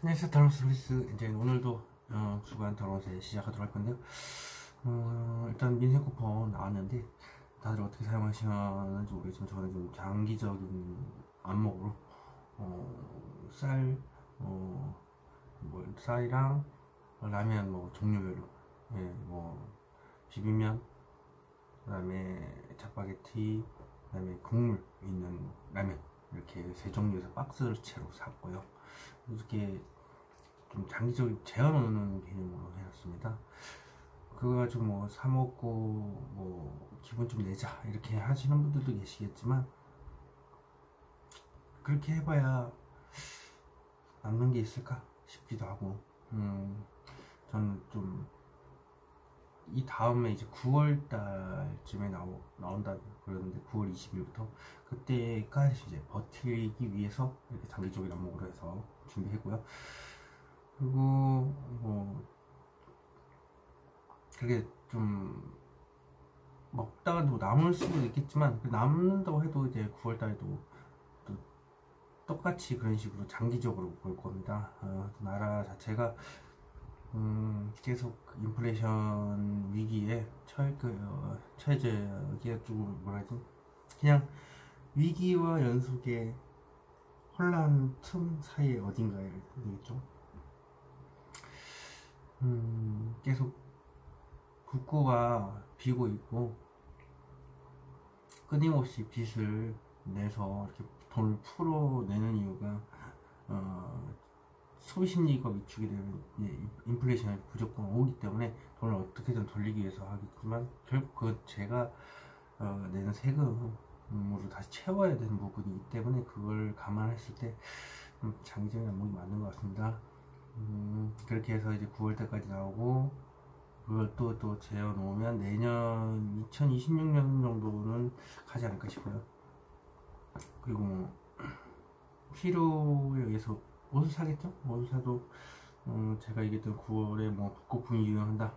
안녕하세요. 다로스리스. 이제 오늘도 주간 다로스에 시작하도록 할 건데요. 일단 민생 쿠폰 나왔는데 다들 어떻게 사용하시는지 모르겠지만 저는 좀 장기적인 안목으로 쌀, 쌀이랑 라면 종류별로, 예, 비빔면, 그다음에 짜파게티, 그다음에 국물 있는 라면 이렇게 세 종류에서 박스 채로 샀고요. 이렇게 좀 장기적인 재워놓는 개념으로 해놨습니다. 그거 가지고 사 먹고 기분 좀 내자 이렇게 하시는 분들도 계시겠지만 그렇게 해봐야 남는 게 있을까 싶기도 하고, 저는 좀 이 다음에 이제 9월 달쯤에 나온다 그러는데 9월 20일부터 그때까지 이제 버티기 위해서 이렇게 장기적인 안목으로 해서 준비했고요. 그리고 그게 좀 먹다가 남을 수도 있겠지만 남는다고 해도 이제 9월 달에도 또 똑같이 그런 식으로 장기적으로 볼 겁니다. 나라 자체가 계속 인플레이션 위기에 처해지기가 좀 그냥 위기와 연속의 혼란 틈 사이에 어딘가에 되겠죠. 계속 국고가 비고 있고 끊임없이 빚을 내서 이렇게 돈을 풀어내는 이유가 소비 심리가 위축이 되면 인플레이션이 무조건 오기 때문에 돈을 어떻게든 돌리기 위해서 하겠지만 결국 그 제가 내는 세금으로 다시 채워야 되는 부분이기 때문에 그걸 감안했을 때 장기적인 안목이 맞는 것 같습니다. 그렇게 해서 이제 9월 때까지 나오고 그걸 또 재어 놓으면 내년 2026년 정도는 가지 않을까 싶어요. 그리고 필요에 의해서 옷을 사겠죠? 옷을 사도 제가 얘기했던 9월에 벚꽃풍이 유행한다,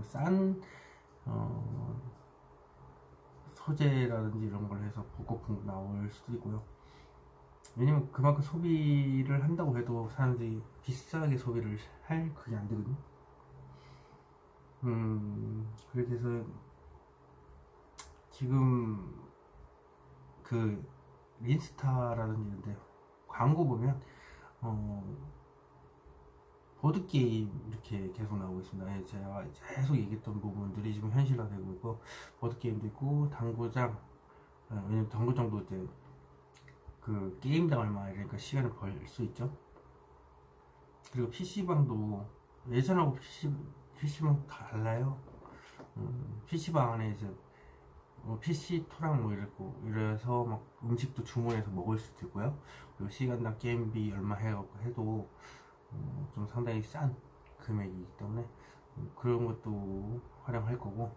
싼 소재라든지 이런 걸 해서 벚꽃풍 나올 수도 있고요. 왜냐면 그만큼 소비를 한다고 해도 사람들이 비싸게 소비를 할 그게 안 되거든요. 그렇게 해서 지금 그 린스타라든지 이런데 광고 보면 보드게임 이렇게 계속 나오고 있습니다. 예, 제가 계속 얘기했던 부분들이 지금 현실화되고 있고, 보드게임도 있고 당구장, 왜냐면 당구장도 이제 그 게임당 얼마 이러니까 시간을 벌 수 있죠. 그리고 PC방도 예전하고 PC방 다 달라요. PC방 안에 이제 PC토랑 이랬고 이래서 막 음식도 주문해서 먹을 수도 있고요. 그리고 시간당 게임비 얼마 해도 좀 상당히 싼 금액이기 때문에 그런 것도 활용할 거고,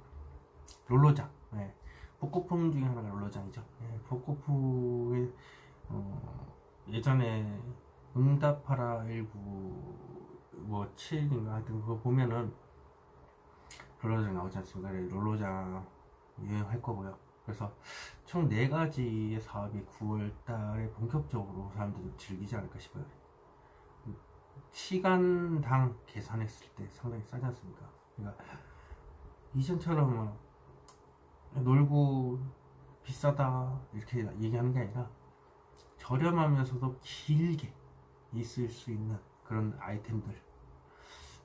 롤러장, 네. 벚꽃풍 중에 하나가 롤러장이죠. 네. 벚꽃풍에 예전에 응답하라 19 7인가 하여튼 그거 보면은 롤러장 나오지 않습니까? 롤러장 유행할 거고요. 그래서 총 4가지의 사업이 9월 달에 본격적으로 사람들이 즐기지 않을까 싶어요. 시간당 계산했을 때 상당히 싸지 않습니까? 그러니까 이전처럼 놀고 비싸다 이렇게 얘기하는 게 아니라 저렴하면서도 길게 있을 수 있는 그런 아이템들,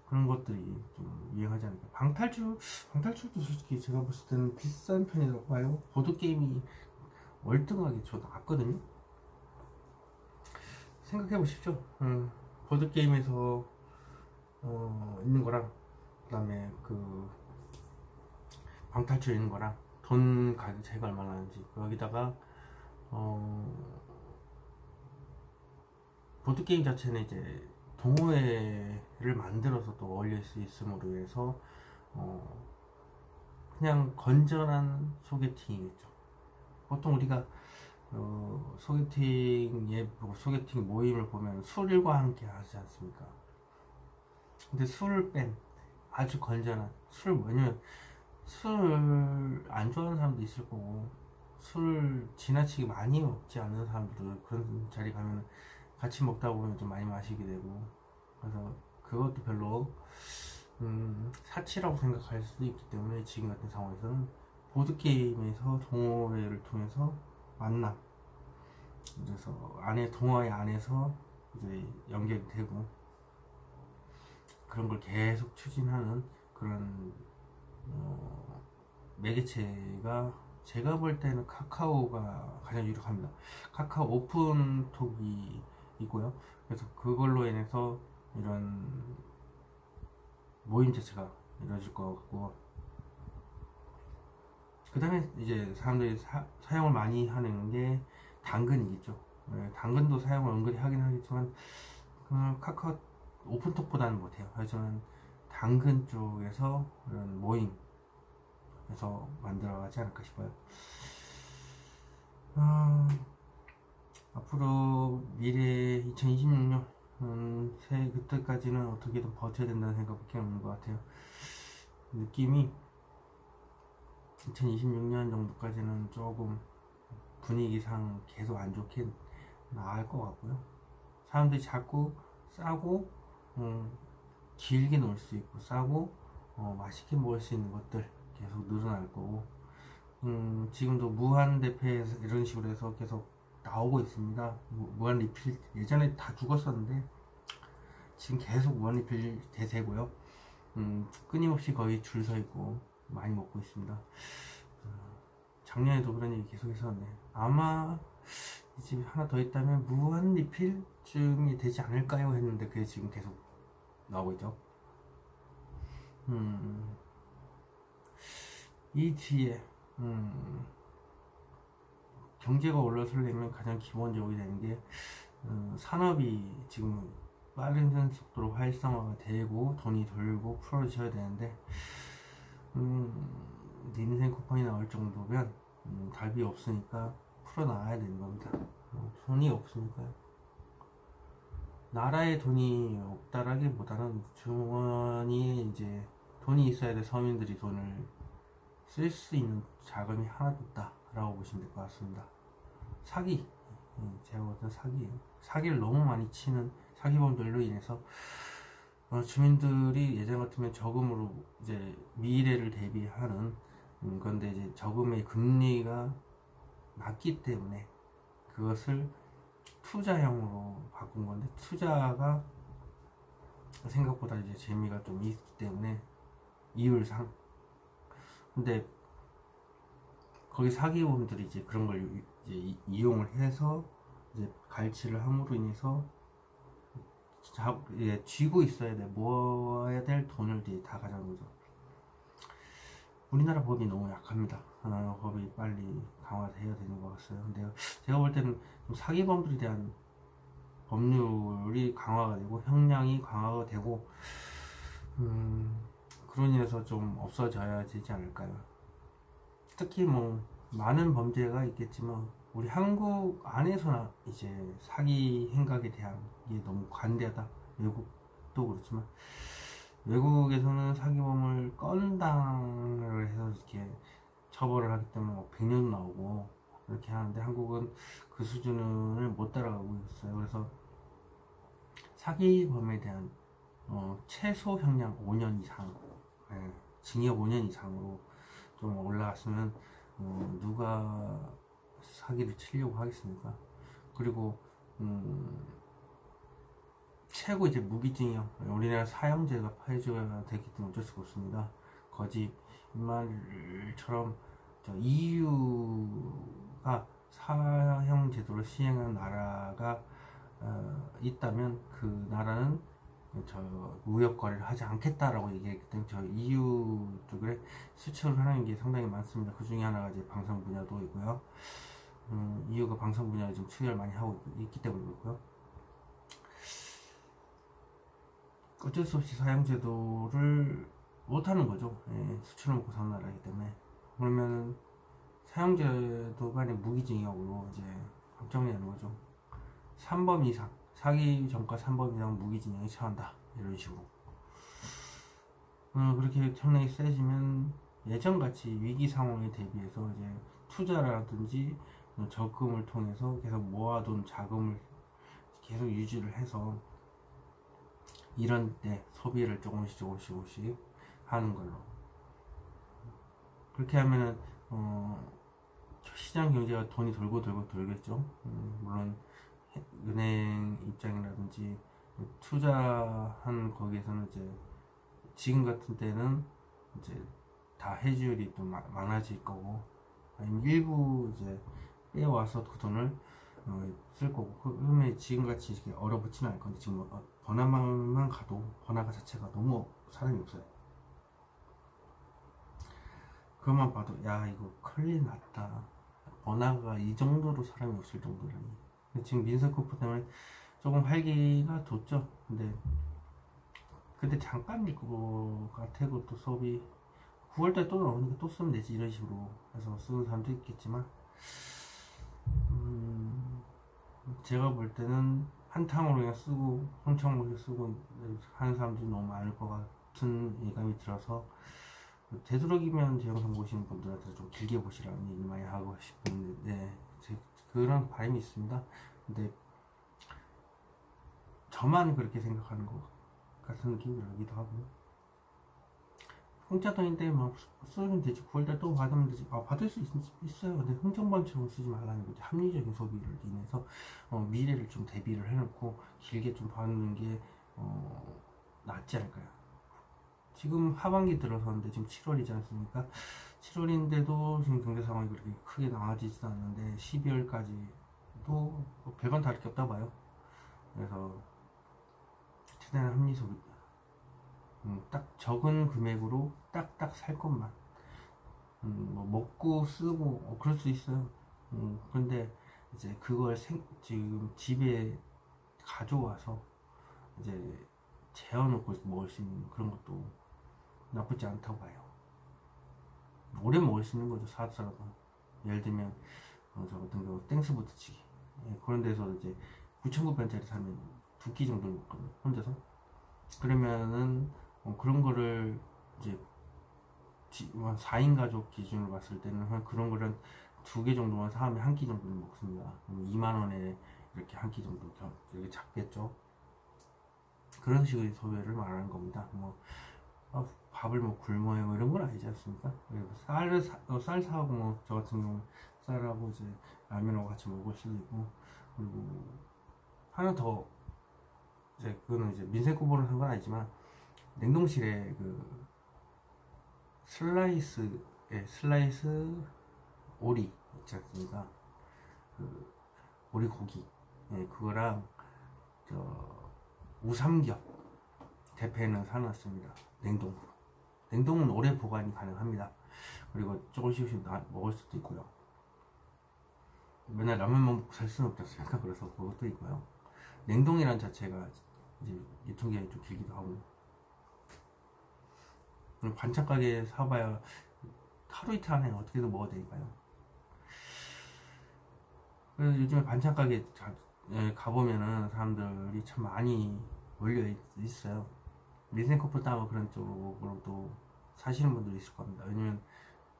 그런 것들이 좀 유행하지 않을까. 방탈출도 솔직히 제가 봤을 때는 비싼 편이라고 봐요. 보드게임이 월등하게 저 나왔거든요. 생각해 보십시오. 보드게임에서 있는 거랑 그 다음에 그 방탈출에 있는 거랑 돈 가격 차이가 얼마나 나는지, 여기다가 보드게임 자체는 이제 동호회를 만들어서 또 어울릴 수 있음으로 해서 그냥 건전한 소개팅이겠죠. 보통 우리가 소개팅 모임을 보면 술과 함께 하지 않습니까? 근데 술을 뺀 아주 건전한 왜냐면 술을 안 좋아하는 사람도 있을 거고, 술을 지나치게 많이 먹지 않는 사람들도 그런 자리 가면 같이 먹다 보면 좀 많이 마시게 되고, 그래서 그것도 별로 사치라고 생각할 수도 있기 때문에 지금 같은 상황에서는 보드게임에서 동호회를 통해서 만남, 그래서 동호회 안에서 이제 연결이 되고 그런 걸 계속 추진하는 그런 매개체가 제가 볼 때는 카카오가 가장 유력합니다. 카카오 오픈톡이 있고요. 그래서 그걸로 인해서 이런 모임 자체가 이루어질 것 같고, 그 다음에 이제 사람들이 사용을 많이 하는 게 당근이겠죠. 네, 당근도 사용을 은근히 하긴 하겠지만 카카오 오픈톡보다는 못해요. 하지만 당근 쪽에서 이런 모임에서 만들어가지 않을까 싶어요. 앞으로 미래 2026년 새해 그때까지는 어떻게든 버텨야 된다는 생각밖에 없는 것 같아요. 느낌이 2026년 정도까지는 조금 분위기상 계속 안 좋게 나갈 것 같고요. 사람들이 자꾸 싸고 길게 놀 수 있고 싸고 맛있게 먹을 수 있는 것들 계속 늘어날 거고, 지금도 무한 대패에서 이런 식으로 해서 계속 나오고 있습니다. 무한 리필 예전에 다 죽었었는데 지금 계속 무한 리필 대세고요. 끊임없이 거의 줄 서 있고 많이 먹고 있습니다. 작년에도 그런 얘기 계속 했었는데 아마 이제 하나 더 있다면 무한 리필쯤이 되지 않을까요 했는데 그게 지금 계속 나오고 있죠. 이 뒤에 경제가 올라서려면 가장 기본적으로 되는 게 산업이 지금 빠른 속도로 활성화가 되고 돈이 돌고 풀어져야 되는데 인생 쿠폰이 나올 정도면 답이 없으니까 풀어놔야 되는 겁니다. 돈이 없으니까요. 나라에 돈이 없다라기보다는 주머니에 이제 돈이 있어야 돼. 서민들이 돈을 쓸 수 있는 자금이 하나도 없다라고 보시면 될 것 같습니다. 사기, 제가 봤던 사기예요. 사기를 너무 많이 치는 사기범들로 인해서 주민들이 예전 같으면 저금으로 이제 미래를 대비하는 건데 이제 저금의 금리가 낮기 때문에 그것을 투자형으로 바꾼 건데, 투자가 생각보다 이제 재미가 좀 있기 때문에 이율상, 근데 거기 사기범들이 이제 그런 걸 이제 이용을 해서 이제 갈취를 함으로 인해서 쥐고 있어야 돼, 모아야 될 돈을 이제 다 가져간 거죠. 우리나라 법이 너무 약합니다. 법이 빨리 강화돼야 되는 것 같아요. 근데 제가 볼 때는 좀 사기범들에 대한 법률이 강화가 되고 형량이 강화가 되고 그런 인해서 좀 없어져야 되지 않을까요? 특히 뭐 많은 범죄가 있겠지만 우리 한국 안에서나 이제 사기 행각에 대한 게 너무 관대하다. 외국도 그렇지만 외국에서는 사기범을 건당을 해서 이렇게 처벌을 하기 때문에 100년 나오고 이렇게 하는데 한국은 그 수준을 못 따라가고 있어요. 그래서 사기범에 대한 최소 형량 5년 이상, 징역 5년 이상으로 좀 올라갔으면 누가 사기를 치려고 하겠습니까? 그리고 최고 이제 무기징역, 우리나라 사형제가 폐지가 되기 때문에 어쩔 수가 없습니다. 거짓말처럼 EU가 사형 제도를 시행한 나라가 있다면 그 나라는 무역 거래를 하지 않겠다라고 얘기했기 때문에 저 EU 쪽에 수출을 하는 게 상당히 많습니다. 그 중에 하나가 이제 방산 분야도 있고요. EU가 방산 분야에 좀 투자를 많이 하고 있기 때문에 그렇고요. 어쩔 수 없이 사형제도를 못하는 거죠. 수출을 먹고 사는 나라이기 때문에. 그러면 사형제도가 아닌 무기징역으로 이제 확정이 되는 거죠. 3번 이상, 사기 전과 3번 이상 무기징역에 처한다, 이런 식으로. 그렇게 형량이 세지면 예전같이 위기 상황에 대비해서 이제 투자라든지 적금을 통해서 계속 모아둔 자금을 계속 유지를 해서 이런 때 소비를 조금씩 하는 걸로. 그렇게 하면은 시장 경제가 돈이 돌고 돌겠죠. 물론 은행 입장이라든지 투자한 거기에서는 이제 지금 같은 때는 이제 다 해지율이 또 많아질 거고, 아니면 일부 이제 빼와서 그 돈을 쓸 거고, 그러면 지금같이 이렇게 얼어붙지는 않을 건데, 지금 번화만 가도 번화가 자체가 너무 사람이 없어요. 그것만 봐도 야 이거 큰일 났다, 번화가 이 정도로 사람이 없을 정도라니. 지금 민서코프 때문에 조금 활기가 돋죠. 근데 잠깐일 것 같아고, 또 수업이 9월달에 또 나오니까 또 쓰면 되지 이런 식으로 해서 쓰는 사람도 있겠지만, 제가 볼 때는 한탕으로 그냥 쓰고 흥청망청 쓰고 하는 사람들이 너무 많을 것 같은 예감이 들어서, 되도록이면 제 영상 보시는 분들한테 좀 길게 보시라는 얘기 많이 하고 싶은데, 그런 바람이 있습니다. 근데 저만 그렇게 생각하는 것 같은 느낌이 들기도 하고, 공짜 돈인데 막 쓰면 되지, 9월달 또 받으면 되지. 받을 수 있어요. 근데 흥청망청 쓰지 말라는 거지. 합리적인 소비를 인해서 미래를 좀 대비를 해놓고 길게 좀 받는 게 낫지 않을까요? 지금 하반기 들어서는데 지금 7월이지 않습니까? 7월인데도 지금 경제 상황이 그렇게 크게 나아지지도 않는데 12월까지도 별반 다를 게 없다 봐요. 그래서 최대한 합리 소비, 딱 적은 금액으로 딱딱 살 것만, 뭐 먹고 쓰고 그럴 수 있어요. 근데 이제 그걸 지금 집에 가져와서 이제 재워놓고 먹을 수 있는 그런 것도 나쁘지 않다고 봐요. 오래 먹을 수 있는 거죠, 사서라도. 예를 들면 저 같은 경우 땡스부트치기, 그런 데서 이제 9,900원짜리 사면 2끼 정도를 먹거든요, 혼자서. 그러면은 그런 거를 이제 4인 가족 기준으로 봤을 때는 그런 거를 2개 정도만 사면 1끼 정도는 먹습니다. 2만원에 이렇게 1끼 정도 이렇게 잡겠죠. 그런 식의 소비를 말하는 겁니다. 밥을 굶어요 뭐 이런 건 아니지 않습니까? 쌀 사고 저 같은 경우 쌀하고 이제 라면하고 같이 먹을 수도 있고, 그리고 하나 더, 이제 그거는 이제 민생코보는 상관 아니지만, 냉동실에 그 슬라이스 오리 있지 않습니까? 그 오리 고기, 그거랑 저 우삼겹 대패는 사놨습니다. 냉동은 오래 보관이 가능합니다. 그리고 조금씩 먹을 수도 있고요. 맨날 라면만 먹고 살 수는 없지 않습니까? 그래서 그것도 있고요. 냉동이란 자체가 이제 유통기한이 좀 길기도 하고, 반찬 가게 사봐야 하루 이틀 안에 어떻게든 먹어야 되니까요. 그래서 요즘에 반찬 가게 가보면은 사람들이 참 많이 몰려 있어요. 리센커플 따고 그런 쪽으로 또 사시는 분들이 있을 겁니다. 왜냐면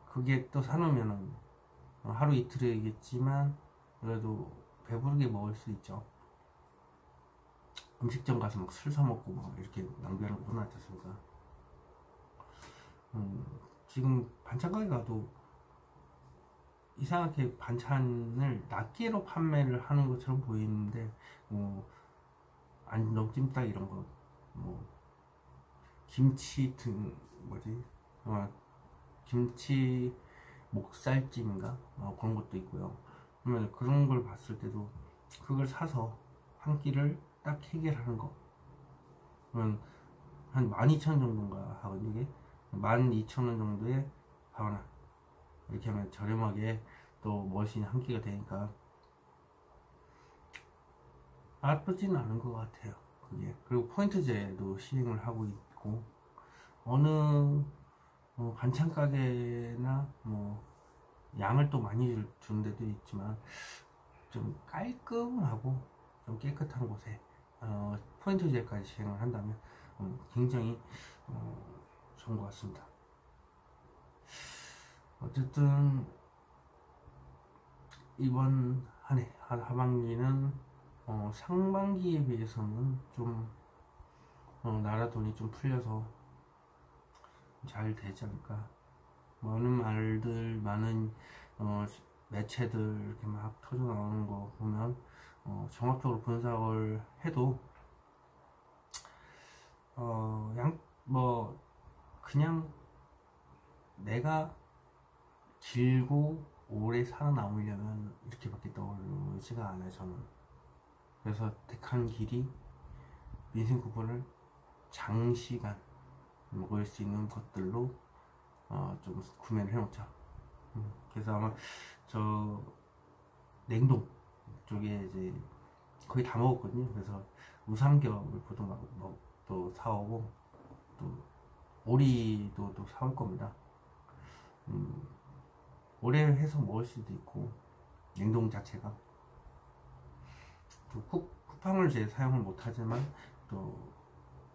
그게 또 사놓으면은 하루 이틀이겠지만 그래도 배부르게 먹을 수 있죠. 음식점 가서 막 술 사먹고 막 이렇게 낭비하는 거 뻔하지 않습니까? 지금 반찬 가게 가도 이상하게 반찬을 낱개로 판매를 하는 것처럼 보이는데, 안동찜닭 이런 거, 김치 등 김치 목살찜인가 그런 것도 있고요. 그러면 그런 걸 봤을 때도 그걸 사서 한 끼를 딱 해결하는 거, 그러면 한 12,000원 정도인가 하거든요. 이게 12,000원 정도에 하나 이렇게 하면 저렴하게 또 멋있는 한 끼가 되니까 나쁘지는 않은 것 같아요, 그게. 그리고 포인트제도 시행을 하고 있고, 어느 반찬 가게나 양을 또 많이 주는 데도 있지만 좀 깔끔하고 좀 깨끗한 곳에 포인트제까지 시행을 한다면 굉장히 좋은 것 같습니다. 어쨌든 이번 한 해 하반기는 상반기에 비해서는 좀 나라 돈이 좀 풀려서 잘 되지 않을까. 많은 말들, 많은 매체들 이렇게 막 터져 나오는 거 보면 정확적으로 분석을 해도 그냥 내가 길고 오래 살아남으려면 이렇게밖에 떠오르지가 않아요, 저는. 그래서 택한 길이 민생 쿠폰을 장시간 먹을 수 있는 것들로 좀 구매를 해놓자. 그래서 아마 저 냉동 쪽에 이제 거의 다 먹었거든요. 그래서 우삼겹을 보통 또 사오고, 또 오리도 또 사올 겁니다. 오래 해서 먹을 수도 있고, 냉동 자체가 또 쿠팡을 이제 사용을 못하지만, 또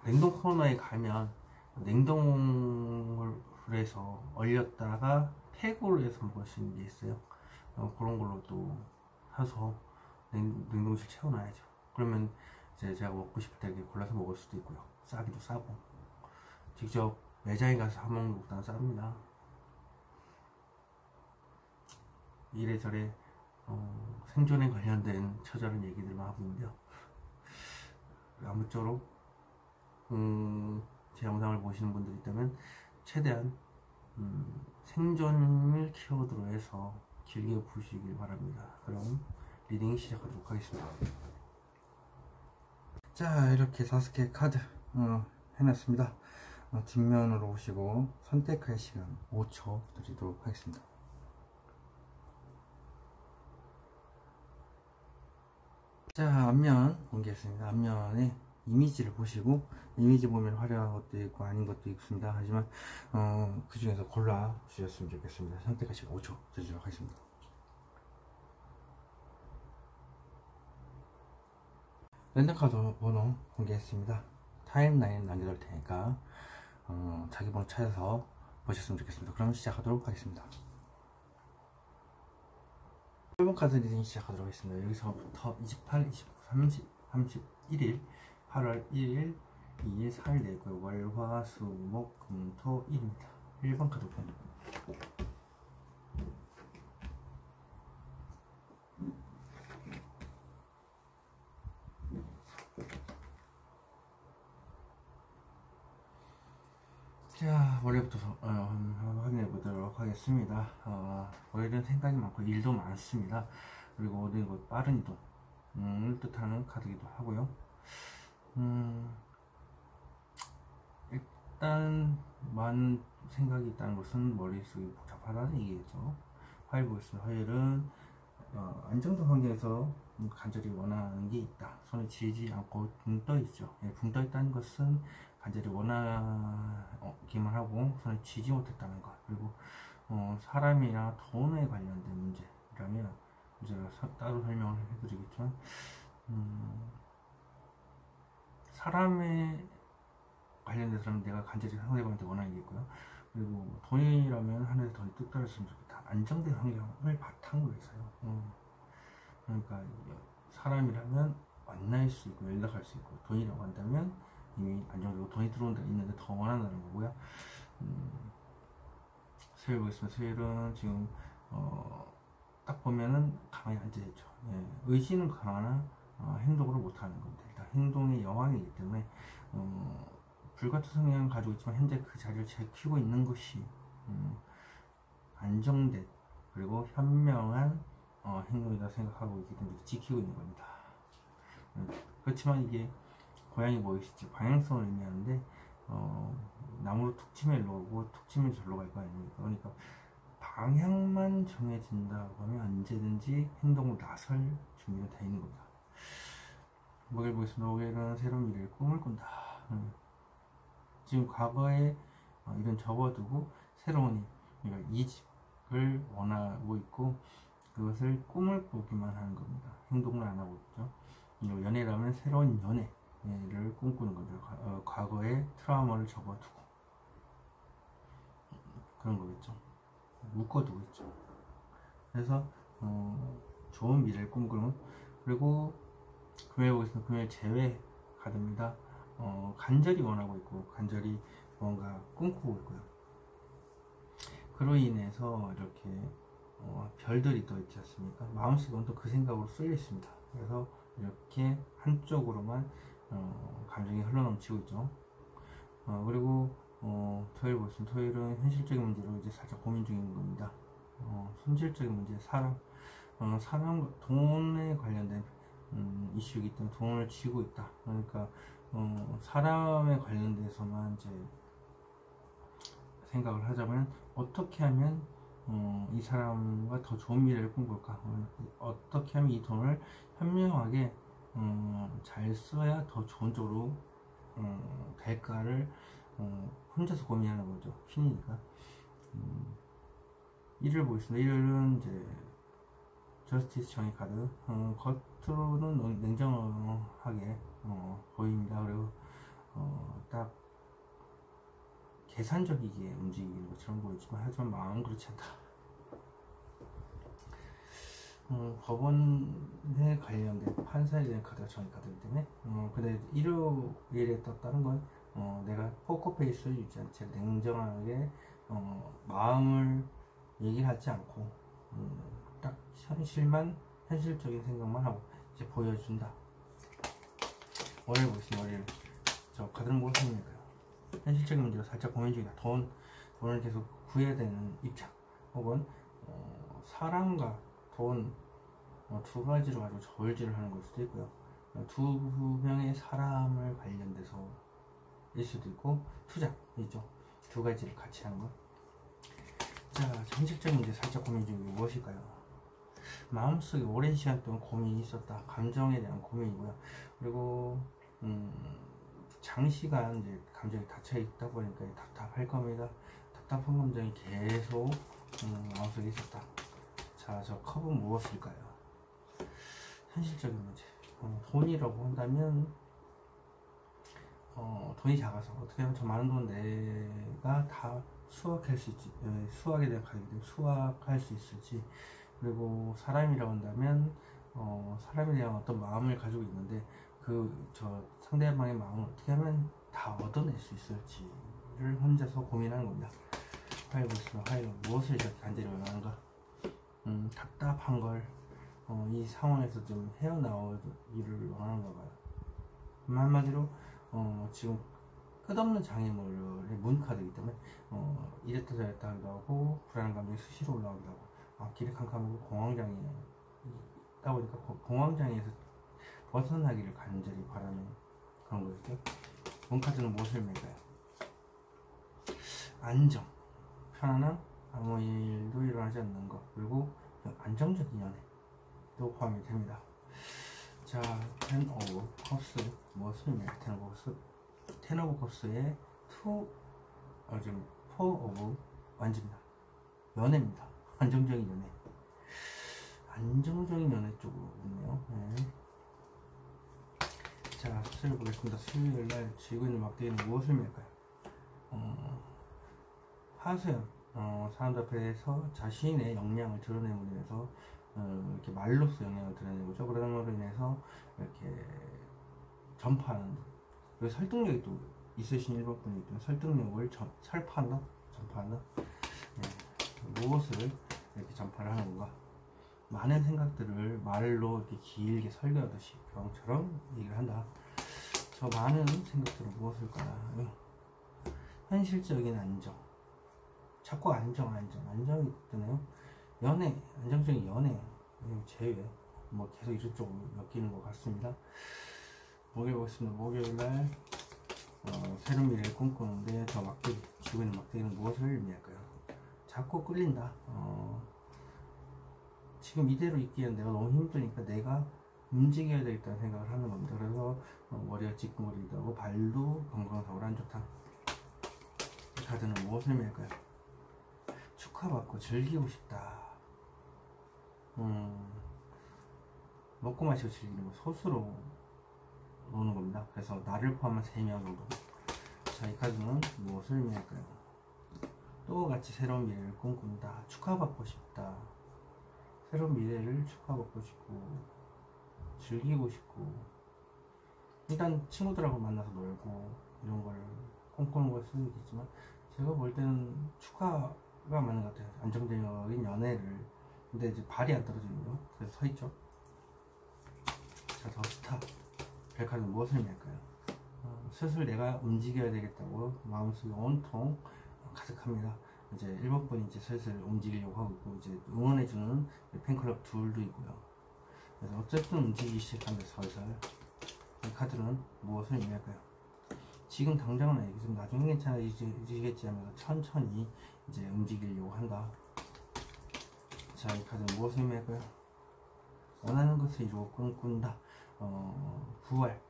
냉동 코너에 가면 냉동을 해서 얼렸다가 팩으로 해서 먹을 수 있는 게 있어요. 그런 걸로 또 사서 냉동실 채워놔야죠. 그러면 이제 제가 먹고 싶을 때 골라서 먹을 수도 있고요. 싸기도 싸고, 직접 매장에 가서 사 먹는 것보다는 쌉니다. 이래저래 생존에 관련된 처절한 얘기들만 하고 있는데요. 아무쪼록 제 영상을 보시는 분들이 있다면 최대한 생존을 키워드로 해서 길게 보시길 바랍니다. 그럼 리딩 시작하도록 하겠습니다. 자, 이렇게 사스케 카드 해놨습니다. 뒷면으로 오시고 선택할 시간 5초 드리도록 하겠습니다. 자, 앞면 공개했습니다. 앞면에 이미지를 보시고, 이미지 보면 화려한 것도 있고 아닌 것도 있습니다. 하지만 그 중에서 골라 주셨으면 좋겠습니다. 선택할 시간 5초 드리도록 하겠습니다. 랜덤카드 번호 공개했습니다. 타임라인 남겨둘 테니까 자기 번호 찾아서 보셨으면 좋겠습니다. 그럼 시작하도록 하겠습니다. 1번 카드 리딩 시작하도록 하겠습니다. 여기서부터 28, 29, 30, 31일 8월 1일 2일 4일 되고요. 월, 화, 수, 목, 금, 토, 일입니다. 1번 카드 번. 자, 월요일부터 확인해 보도록 하겠습니다. 월요일은 생각이 많고 일도 많습니다. 그리고 어디 빠른 이동을 뜻하는 카드기도 하고요. 일단 많은 생각이 있다는 것은 머릿속이 복잡하다는 얘기겠죠. 화요일 보겠습니다. 화요일은 안정적 환경에서 간절히 원하는 게 있다. 손에 쥐지 않고 붕 떠 있죠. 붕 떠 있다는 것은 간절히 원하기만 하고 손에 쥐지 못했다는 것. 그리고 사람이나 돈에 관련된 문제라면 제가 따로 설명을 해드리겠지만, 사람에 관련돼서는 내가 간절히 상대방한테 원하는 게 있고요. 그리고 돈이라면 하늘에 돈이 뚝 떨어졌으면 좋겠다. 안정된 환경을 바탕으로 해서요. 그러니까 사람이라면 만날 수 있고 연락할 수 있고, 돈이라고 한다면 이미 안정적으로 돈이 들어온 데 있는데 더 원한다는 거고요. 수요일 보겠습니다. 수요일은 지금 딱 보면은 가만히 앉아있죠. 의지는 강하나 행동을 못하는 겁니다. 일단 행동의 여왕이기 때문에 불같은 성향을 가지고 있지만 현재 그 자리를 지키고 있는 것이 안정된 그리고 현명한 행동이다 생각하고 있기 때문에 지키고 있는 겁니다. 그렇지만 이게 고양이 보이시죠? 방향성을 의미하는데 나무로 툭 치면 일로 오고 툭 치면 절로 갈 거 아닙니까? 그러니까 방향만 정해진다고 하면 언제든지 행동을 나설 준비가 다 있는 겁니다. 목요일 보겠습니다. 목요일은 새로운 미래의 꿈을 꾼다. 지금 과거에 일은 접어두고 새로운 일, 그러니까 이직을 원하고 있고 그것을 꿈을 꾸기만 하는 겁니다. 행동을 안 하고 있죠. 연애라면 새로운 연애를 꿈꾸는 거죠. 과거에 트라우마를 접어두고 그런 거겠죠. 묶어두고 있죠. 그래서 좋은 미래를 꿈꾸는. 그리고 금요일 보겠습니다. 금요일 제외 카드입니다. 간절히 원하고 있고 간절히 뭔가 꿈꾸고 있고요. 그로 인해서 이렇게 별들이 또 있지 않습니까? 마음속은 또 그 생각으로 쏠려 있습니다. 그래서 이렇게 한쪽으로만 감정이 흘러넘치고 있죠. 그리고 토요일 보시면 토요일은 현실적인 문제로 이제 살짝 고민 중인 겁니다. 현실적인 문제, 사람, 돈에 관련된 이슈이기 때문에 돈을 쥐고 있다. 그러니까 사람에 관련돼서만 이제 생각을 하자면 어떻게 하면 이 사람과 더 좋은 미래를 꿈꿀까? 어떻게 하면 이 돈을 현명하게 잘 써야 더 좋은 쪽으로 될까를 혼자서 고민하는 거죠. 신이니까. 일요일 보겠습니다. 일요일은 이제 저스티스 정의 카드. 겉으로는 냉정하게 보입니다. 그리고 딱 계산적이게 움직이는 것처럼 보이지만 하지만 마음은 그렇지 않다. 법원에 관련된 판사에 대한 카드가 정의 카드이기 때문에 근데 일요일에 떴다는 건 내가 포커페이스를 유지한 채 냉정하게 마음을 얘기하지 않고 딱 현실적인 생각만 하고 이제 보여준다. 월요일 보시면 월요일 저 카드는 무엇입니까? 현실적인 문제로 살짝 고민 중이다. 돈을 계속 구해야 되는 입장 혹은 사랑과 돈 두 가지로 가지고 저울질을 하는 걸 수도 있고요. 두 명의 사람을 관련돼서 일 수도 있고 투자이죠. 두 가지를 같이 하는 것. 자, 현실적인 문제 살짝 고민 중인 게 무엇일까요? 마음속에 오랜 시간 동안 고민이 있었다. 감정에 대한 고민이고요. 그리고 장시간 이제 감정이 닫혀 있다 보니까 답답할 겁니다. 답답한 감정이 계속 마음속에 있었다. 자, 저 컵은 무엇일까요? 현실적인 문제. 돈이라고 한다면 돈이 작아서 어떻게 하면 저 많은 돈 내가 다 수확할 수 있지, 수확에 대한 가격이 되면 수확할 수 있을지. 그리고 사람이라고 한다면 사람에 대한 어떤 마음을 가지고 있는데 저 상대방의 마음을 어떻게 하면 다 얻어낼 수 있을지를 혼자서 고민하는 겁니다. 화요일 보시면 화요일 무엇을 이렇게 간절히 원하는가? 답답한 걸 이 상황에서 좀 헤어나오기를 원하는가 봐요. 한마디로 지금 끝없는 장애물의 문카드이기 때문에 이랬다 저랬다 하기도 하고 불안한 감정이 수시로 올라오기도 하고 길이 캄캄하고 공황장애 있다 보니까 공황장애에서 벗어나기를 간절히 바라는 그런 거였죠. 문카드는 무엇을 맺어요? 안정, 편안함, 아무 일도 일어나지 않는 것, 그리고 안정적인 연애도 포함이 됩니다. 자, 텐 오브 컵스 무엇을 맺어요? 텐 오브 컵스의 지금 4 오브 완지입니다. 연애입니다. 안정적인 연애. 안정적인 연애 쪽으로 있네요. 네. 자, 수요일 보겠습니다. 수요일날 쥐고 있는 막대기는 무엇을 맺을까요? 하수연. 사람들 앞에서 자신의 역량을 드러내므로 인해서 이렇게 말로써 역량을 드러내는 거죠. 그러므로 인해서 이렇게 전파하는, 그리고 설득력이 또 있으신 일본 분이기 때문에 설득력을 전파한다. 네. 무엇을 이렇게 전파를 하는 건가? 많은 생각들을 말로 이렇게 길게 설교하듯이 병처럼 얘기를 한다. 저 많은 생각들은 무엇일까요? 현실적인 안정. 자꾸 안정이 뜨네요. 연애, 안정적인 연애, 제외, 계속 이런 쪽으로 엮이는 것 같습니다. 목요일 보겠습니다. 목요일날 새로운 미래를 꿈꾸는데 저 막대기, 쥐고 있는 막대기는 무엇을 의미할까요? 자꾸 끌린다. 지금 이대로 있기엔 내가 너무 힘드니까 내가 움직여야 되겠다는 생각을 하는 겁니다. 그래서 머리가 찌끈거리기도 하고 발도 건강상으로 안 좋다. 이 카드는 무엇을 의미할까요? 축하받고 즐기고 싶다. 먹고 마시고 즐기는 거, 소수로 노는 겁니다. 그래서 나를 포함한 3명 정도. 자, 이 카드는 무엇을 의미할까요? 또 같이 새로운 미래를 꿈꾼다. 축하받고 싶다. 새로운 미래를 축하받고 싶고 즐기고 싶고 일단 친구들하고 만나서 놀고 이런 걸 꿈꾸는 걸 수도 있겠지만, 제가 볼 때는 추가가 많은 것 같아요. 안정적인 연애를. 근데 이제 발이 안 떨어지는요. 그래서 서 있죠. 자, 더 스타. 별카드는 무엇을 의미할까요? 슬슬 내가 움직여야 되겠다고 마음속에 온통 가득합니다. 이제 1번분이 이제 슬슬 움직이려고 하고 있고, 이제 응원해주는 팬클럽 둘도 있고요. 그래서 어쨌든 움직이기 시작합니다. 슬슬. 이 카드는 무엇을 의미할까요? 지금 당장은 알겠지만 나중에 괜찮아지겠지 하면서 천천히 이제 움직이려고 한다. 자, 이 카드는 무엇을 의미할까요? 원하는 것을 이루고 꿈꾼다. 부활.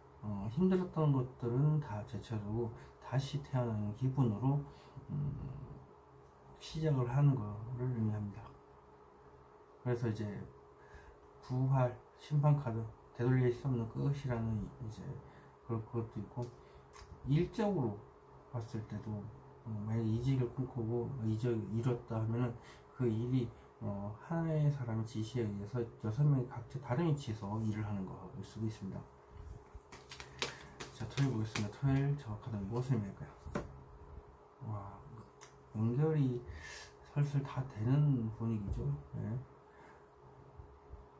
힘들었던 것들은 다 제쳐두고 다시 태어나는 기분으로 시작을 하는 것을 의미합니다. 그래서 이제 부활, 심판 카드, 되돌릴 수 없는 끝이라는 이제 그런 것도 있고, 일적으로 봤을 때도 만약 이직을 꿈꾸고 이직을 이뤘다 하면은 그 일이 하나의 사람의 지시에 의해서 6명이 각자 다른 위치에서 일을 하는 거일 수도 있습니다. 자, 토요일 보겠습니다. 토요일 저 카드는 무엇을 의미할까요? 와, 연결이 슬슬 다 되는 분위기죠. 네.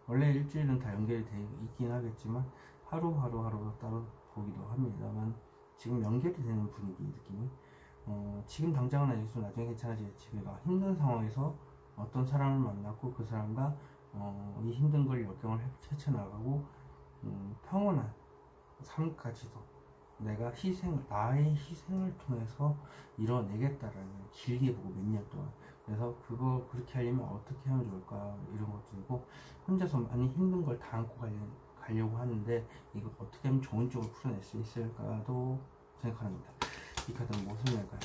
원래 일주일은 다 연결이 돼 있긴 하겠지만 하루하루가 따로 보기도 합니다만, 지금 연결이 되는 분위기 느낌이, 지금 당장은 아니지만 나중에 괜찮아지겠지. 그러니까 힘든 상황에서 어떤 사람을 만났고 그 사람과 이 힘든 걸 역경을 헤쳐나가고 평온한 삶까지도 내가 나의 희생을 통해서 이뤄내겠다라는, 길게 보고 몇 년 동안. 그래서 그거 그렇게 하려면 어떻게 하면 좋을까, 이런 것도 있고, 혼자서 많이 힘든 걸 다 안고 가려고 하는데 이걸 어떻게 하면 좋은 쪽으로 풀어낼 수 있을까도 생각합니다. 이 카드는 무엇을 낼까요?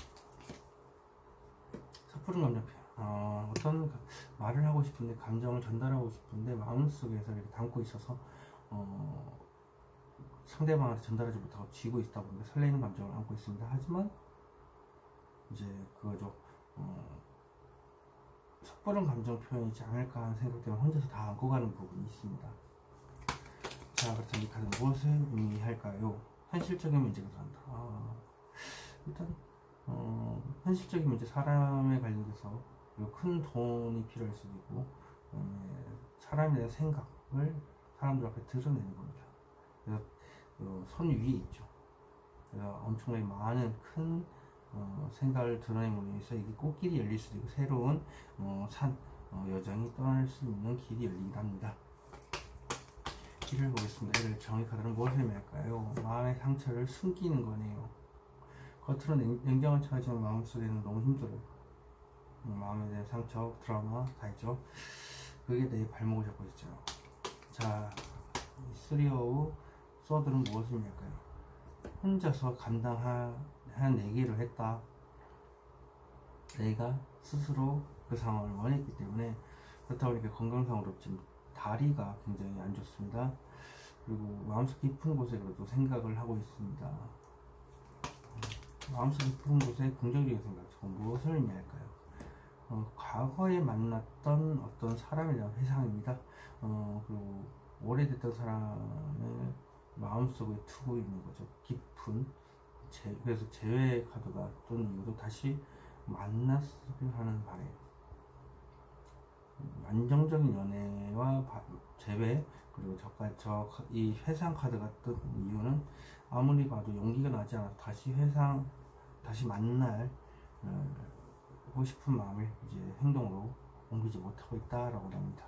섣부른 감정 표현. 어떤 말을 하고 싶은데, 감정을 전달하고 싶은데 마음속에서 이렇게 담고 있어서 상대방한테 전달하지 못하고 쥐고 있다 보니까 설레이는 감정을 안고 있습니다. 하지만 이제 그거죠. 섣부른 감정 표현이지 않을까 하는 생각 때문에 혼자서 다 안고 가는 부분이 있습니다. 자, 그렇다면 이 카드는 무엇을 의미할까요? 현실적인 문제가 들어간다. 일단 현실적인 문제, 사람에 관련돼서, 그리고 큰 돈이 필요할 수도 있고, 사람에 대한 생각을 사람들 앞에 드러내는 겁니다. 그래서 손 위에 있죠. 그래서 엄청나게 많은 큰 생각을 드러내므로 인해서 이게 꽃길이 열릴 수도 있고, 새로운 여정이 떠날 수 있는 길이 열리기도 합니다. 길을 보겠습니다. 이를 정의 카드는 무엇을 의미할까요? 마음의 상처를 숨기는 거네요. 겉으로 냉정한 척하지만 마음속에는 너무 힘들어요. 마음에 대한 상처, 트라우마 다 있죠. 그게 내 발목을 잡고 있죠. 자, 3of 소드는 무엇을 의미할까요? 혼자서 감당한 얘기를 했다. 내가 스스로 그 상황을 원했기 때문에. 그렇다 보니까 건강상으로 지금 다리가 굉장히 안 좋습니다. 그리고 마음속 깊은 곳에 그래도 생각을 하고 있습니다. 마음속 깊은 곳에 긍정적인 생각, 저건 무엇을 의미할까요? 과거에 만났던 어떤 사람에 대한 회상입니다. 그리고 오래됐던 사람을 마음속에 두고 있는 거죠. 깊은 그래서 재회 카드가 또는 이유로 다시 만났으면 하는 바람. 안정적인 연애와 재회, 그리고 이 회상 카드가 뜬 이유는 아무리 봐도 용기가 나지 않아서 다시 만날 하고 싶은 마음을 이제 행동으로 옮기지 못하고 있다라고 합니다.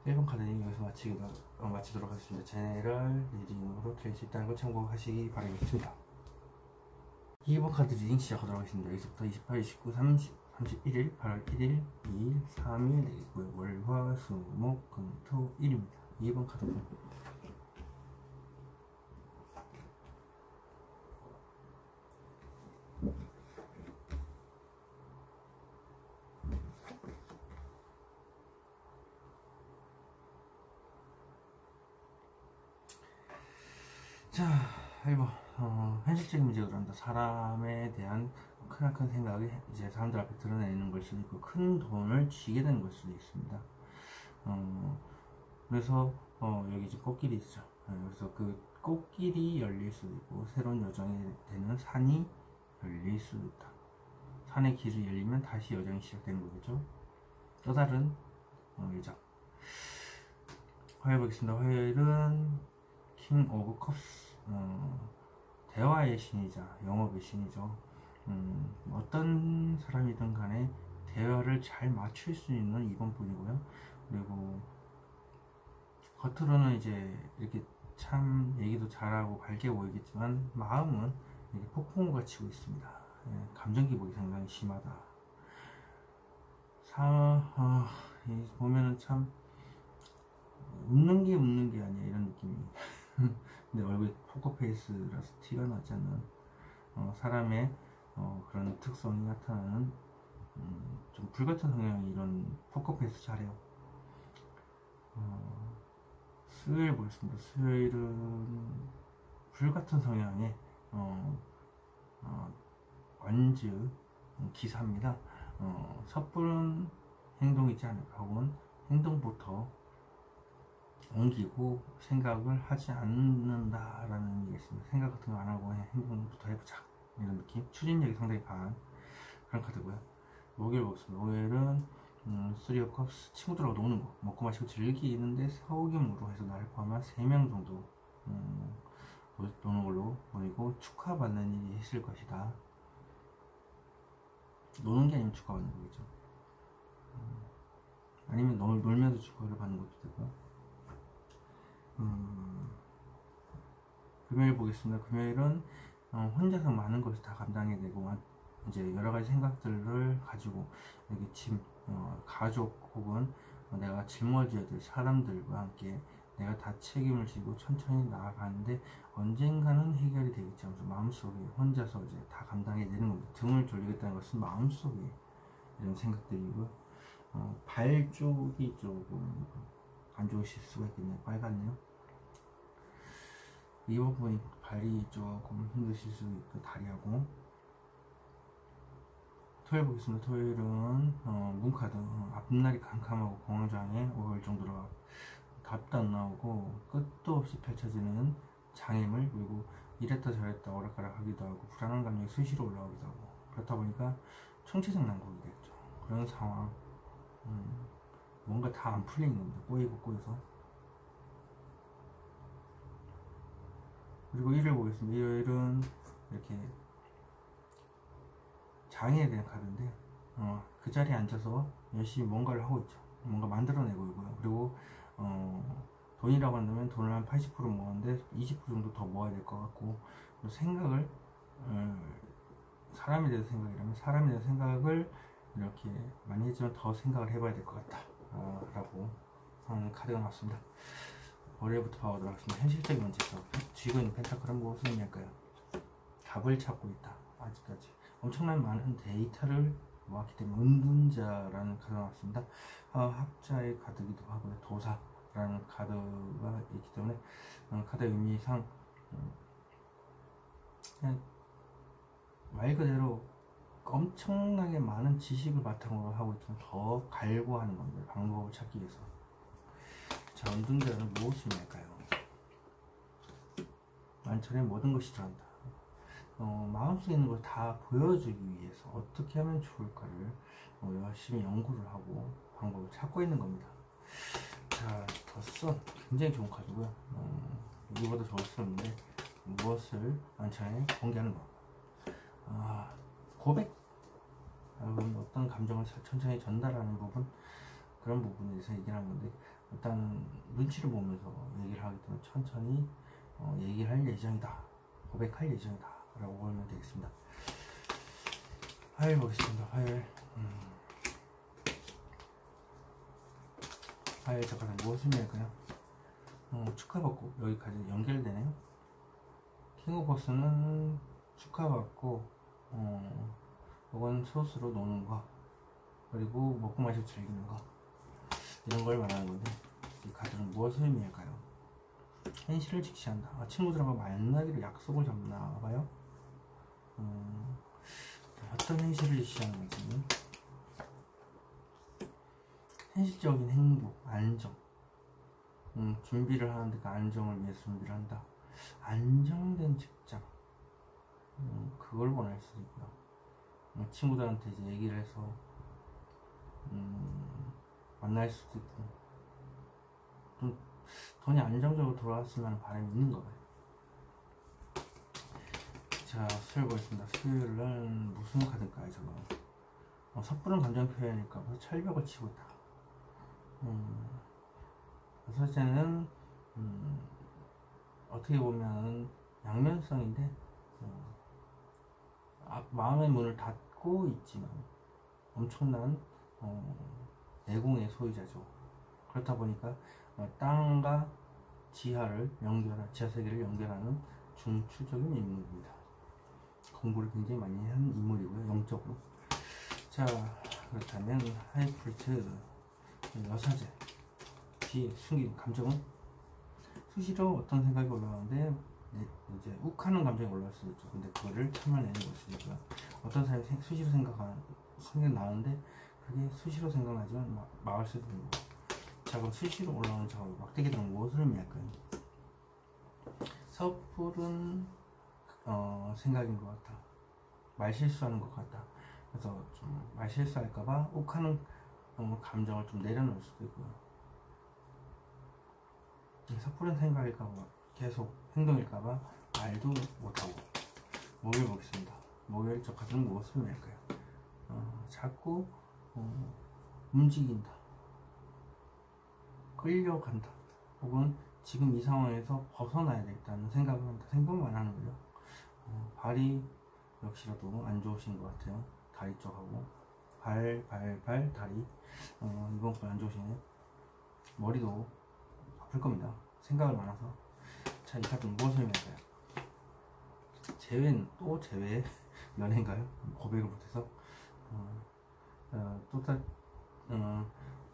1번 카드는 여기서 마치도록 하겠습니다. 제네럴 리딩으로 될 수 있다는 걸 참고하시기 바라겠습니다. 2번 카드 리딩 시작하도록 하겠습니다. 여기서부터 28, 29, 30, 31일, 8월 1일, 2일, 3일 있고요. 월, 화, 수, 목, 금, 토, 일입니다. 2번 카드. 자, 1번. 현실적인 문제가 들어간다. 사람에 대한 크나큰 생각이 이제 사람들 앞에 드러내는 걸 수도 있고, 큰 돈을 쥐게 되는 걸 수도 있습니다. 그래서 여기 이제 꽃길이 있죠. 그래서 그 꽃길이 열릴 수도 있고 새로운 여정이 되는 산이 열릴 수도 있다. 산의 길이 열리면 다시 여정이 시작되는 거겠죠. 또 다른 여정. 화요일 보겠습니다. 화요일은 킹 오브 컵스, 대화의 신이자 영업의 신이죠. 어떤 사람이든 간에 대화를 잘 맞출 수 있는 이번 분이고요. 그리고 겉으로는 이제 이렇게 참 얘기도 잘하고 밝게 보이겠지만 마음은 이렇게 폭풍우가 치고 있습니다. 예, 감정 기복이 상당히 심하다. 보면은 참 웃는 게 아니야 이런 느낌이. 근데 얼굴에 포커페이스라서 티가 나지 않는 사람의 그런 특성이 나타나는 좀 불같은 성향이 이런 포커페이스 잘해요. 수요일 보겠습니다. 수요일은 불같은 성향의 완즈 기사입니다. 섣부른 행동이지 않을까, 혹은 행동부터 옮기고 생각을 하지 않는다라는 얘기가 있습니다. 생각 같은 거 안 하고 그냥 행동부터 해보자 이런 느낌. 추진력이 상당히 강한 그런 카드고요. 목요일 보겠습니다. 목요일은 쓰리 오브 컵스, 친구들하고 노는 거, 먹고 마시고 즐기는데 소규모로 해서 나를 포함한 3명 정도 노는 걸로 보이고, 축하받는 일이 있을 것이다. 노는 게 아니면 축하받는 거겠죠. 아니면 놀면서 축하를 받는 것도 되고요. 금요일 보겠습니다. 금요일은 혼자서 많은 것을 다 감당해야 되고, 이제 여러 가지 생각들을 가지고 이렇게 가족 혹은 내가 짊어져야 될 사람들과 함께 내가 다 책임을 지고 천천히 나아가는데 언젠가는 해결이 되겠지 하면서 마음속에 혼자서 이제 다 감당해야 되는 겁니다. 등을 돌리겠다는 것은 마음속에 이런 생각들이고요. 발 쪽이 조금 안 좋으실 수가 있겠네요. 빨갛네요. 이 부분이 발이 조금 힘드실 수 있고, 다리하고. 토요일 보겠습니다. 토요일은 문카드, 앞날이 캄캄하고 공황장애 올 정도로 답도 안 나오고 끝도 없이 펼쳐지는 장애물, 그리고 이랬다 저랬다 오락가락 하기도 하고 불안한 감정이 수시로 올라오기도 하고, 그렇다 보니까 총체적 난국이 됐죠. 그런 상황. 뭔가 다 안 풀리는 겁니다. 꼬여서. 그리고 일요일 보겠습니다. 일요일은 이렇게 장애에 대한 카드인데, 그 자리에 앉아서 열심히 뭔가를 하고 있죠. 뭔가 만들어내고 있고요. 그리고 돈이라고 한다면 돈을 한 80% 모았는데 20% 정도 더 모아야 될 것 같고, 생각을 사람에 대해서 생각이라면 사람에 대한 생각을 이렇게 많이 했지만 더 생각을 해봐야 될 것 같다 라고 하는 카드가 나왔습니다. 월요일부터 봐보도록 하겠습니다. 현실적인 문제죠. 쥐고 있는 펜타클은 무엇을 의미할까요? 답을 찾고 있다. 아직까지 엄청난 많은 데이터를 모았기 때문에 은둔자라는 카드가 나왔습니다. 학자의 카드기도 하고요. 도사라는 카드가 있기 때문에 카드의 의미상 그냥 말 그대로 엄청나게 많은 지식을 바탕으로 하고 있지만 더 갈구하는 겁니다. 방법을 찾기 위해서. 자, 은둔자는 무엇을 의미할까요? 만천의 모든 것이 들어간다. 마음속에 있는 걸 다 보여주기 위해서 어떻게 하면 좋을까를 열심히 연구를 하고 방법을 찾고 있는 겁니다. 자, 더선 굉장히 좋은 카드고요. 이거보다 좋을 수 없는데 무엇을 만천에 공개하는 거. 고백. 여러분 어떤 감정을 천천히 전달하는 부분, 그런 부분에 대해서 얘기를 하는 건데, 일단 눈치를 보면서 얘기를 하기 때문에 천천히 얘기를 할 예정이다, 고백할 예정이다 라고 보면 되겠습니다. 화요일 보겠습니다. 화요일 잠깐 무엇을 의미할까요? 축하받고, 여기까지 연결되네요. 킹 오브 버스는 축하받고 혹은 소스로 노는 거, 그리고 먹고 마시고 즐기는 거, 이런 걸 말하는 건데, 이 카드는 무엇을 의미할까요? 현실을 직시한다. 친구들하고 만나기로 약속을 잡나 봐요. 어떤 현실을 직시하는 건지. 현실적인 행복, 안정. 준비를 하는데 그 안정을 위해서 준비를 한다. 안정된 직장, 그걸 원할 수도 있고요. 친구들한테 이제 얘기를 해서 만날 수도 있고, 좀 돈이 안정적으로 돌아왔으면 하는 바람이 있는 거예요. 자, 수요일 보겠습니다. 수요일은 무슨 카드일까요, 저거? 섣부른 감정 표현일까 봐 철벽을 치고 있다. 첫째는 어떻게 보면 양면성인데, 마음의 문을 닫고 있지만 엄청난 내공의 소유자죠. 그렇다 보니까 땅과 지하를 연결한, 지하 세계를 연결하는 중추적인 인물입니다. 공부를 굉장히 많이 한 인물이고요, 영적으로. 자, 그렇다면 하이프리트 여사제 뒤에 숨긴 감정은 수시로 어떤 생각이 올라오는데 이제 욱하는 감정이 올라올 수도 있죠. 근데 그거를 참아내는 걸 수도 있고요. 어떤 사람이 수시로 생각나는데 그게 수시로 생각나지만 막을 수도 있는 거고. 자, 그럼 수시로 올라오는 저 막대기들은 무엇을 의미할까요? 섣부른 생각인 것 같다. 말실수하는 것 같다. 그래서 좀 말실수할까봐 욱하는 감정을 좀 내려놓을 수도 있고요. 섣부른 생각일까봐 계속 행동일까봐 말도 못하고. 목요일 보겠습니다. 목요일 저 카드는 무엇을 의미할까요? 자꾸 움직인다, 끌려간다, 혹은 지금 이 상황에서 벗어나야 되겠다는 생각을 한다. 생각만 하는 거죠. 발이 역시라도 안 좋으신 것 같아요. 다리 쪽하고 발, 다리. 이번 건 안 좋으시네요. 머리도 아플 겁니다. 생각을 많아서. 자, 이 카드는 무엇을 의미할까요? 재회는 또 재회? 연애인가요? 고백을 못해서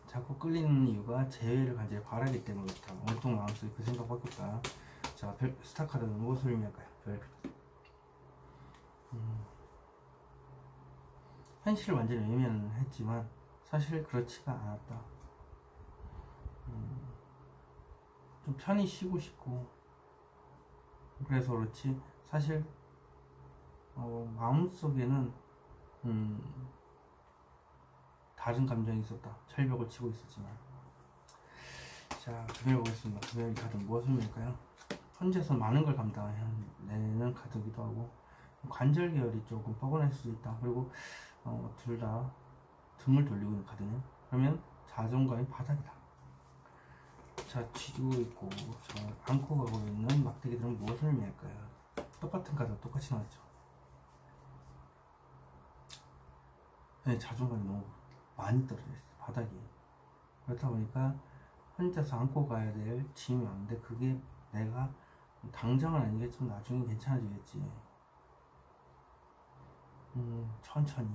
자꾸 끌리는 이유가 재회를 간절히 바라기 때문에 그렇다. 온통 마음속에 그 생각밖에 없다. 자, 스타 카드는 무엇을 의미할까요? 현실을 완전히 외면했지만 사실 그렇지가 않았다. 좀 편히 쉬고 싶고, 그래서 그렇지 사실 마음속에는 다른 감정이 있었다. 철벽을 치고 있었지만. 자, 금요일 보겠습니다. 금요일 카드는 무엇을 의미할까요? 혼자서 많은 걸 감당해내는 카드이기도 하고, 관절 계열이 조금 뻐근할 수도 있다. 그리고 둘 다 등을 돌리고 있는 카드네요. 그러면 자존감이 바닥이다. 자, 쥐고 있고 저 안고 가고 있는 막대기들은 무엇을 의미할까요? 똑같은 카드 똑같이 나왔죠. 네, 자존감이 너무 많이 떨어져 있어요, 바닥이. 그렇다 보니까 혼자서 안고 가야 될 짐이 많은데 그게 내가 당장은 아니겠지만 나중에 괜찮아지겠지. 천천히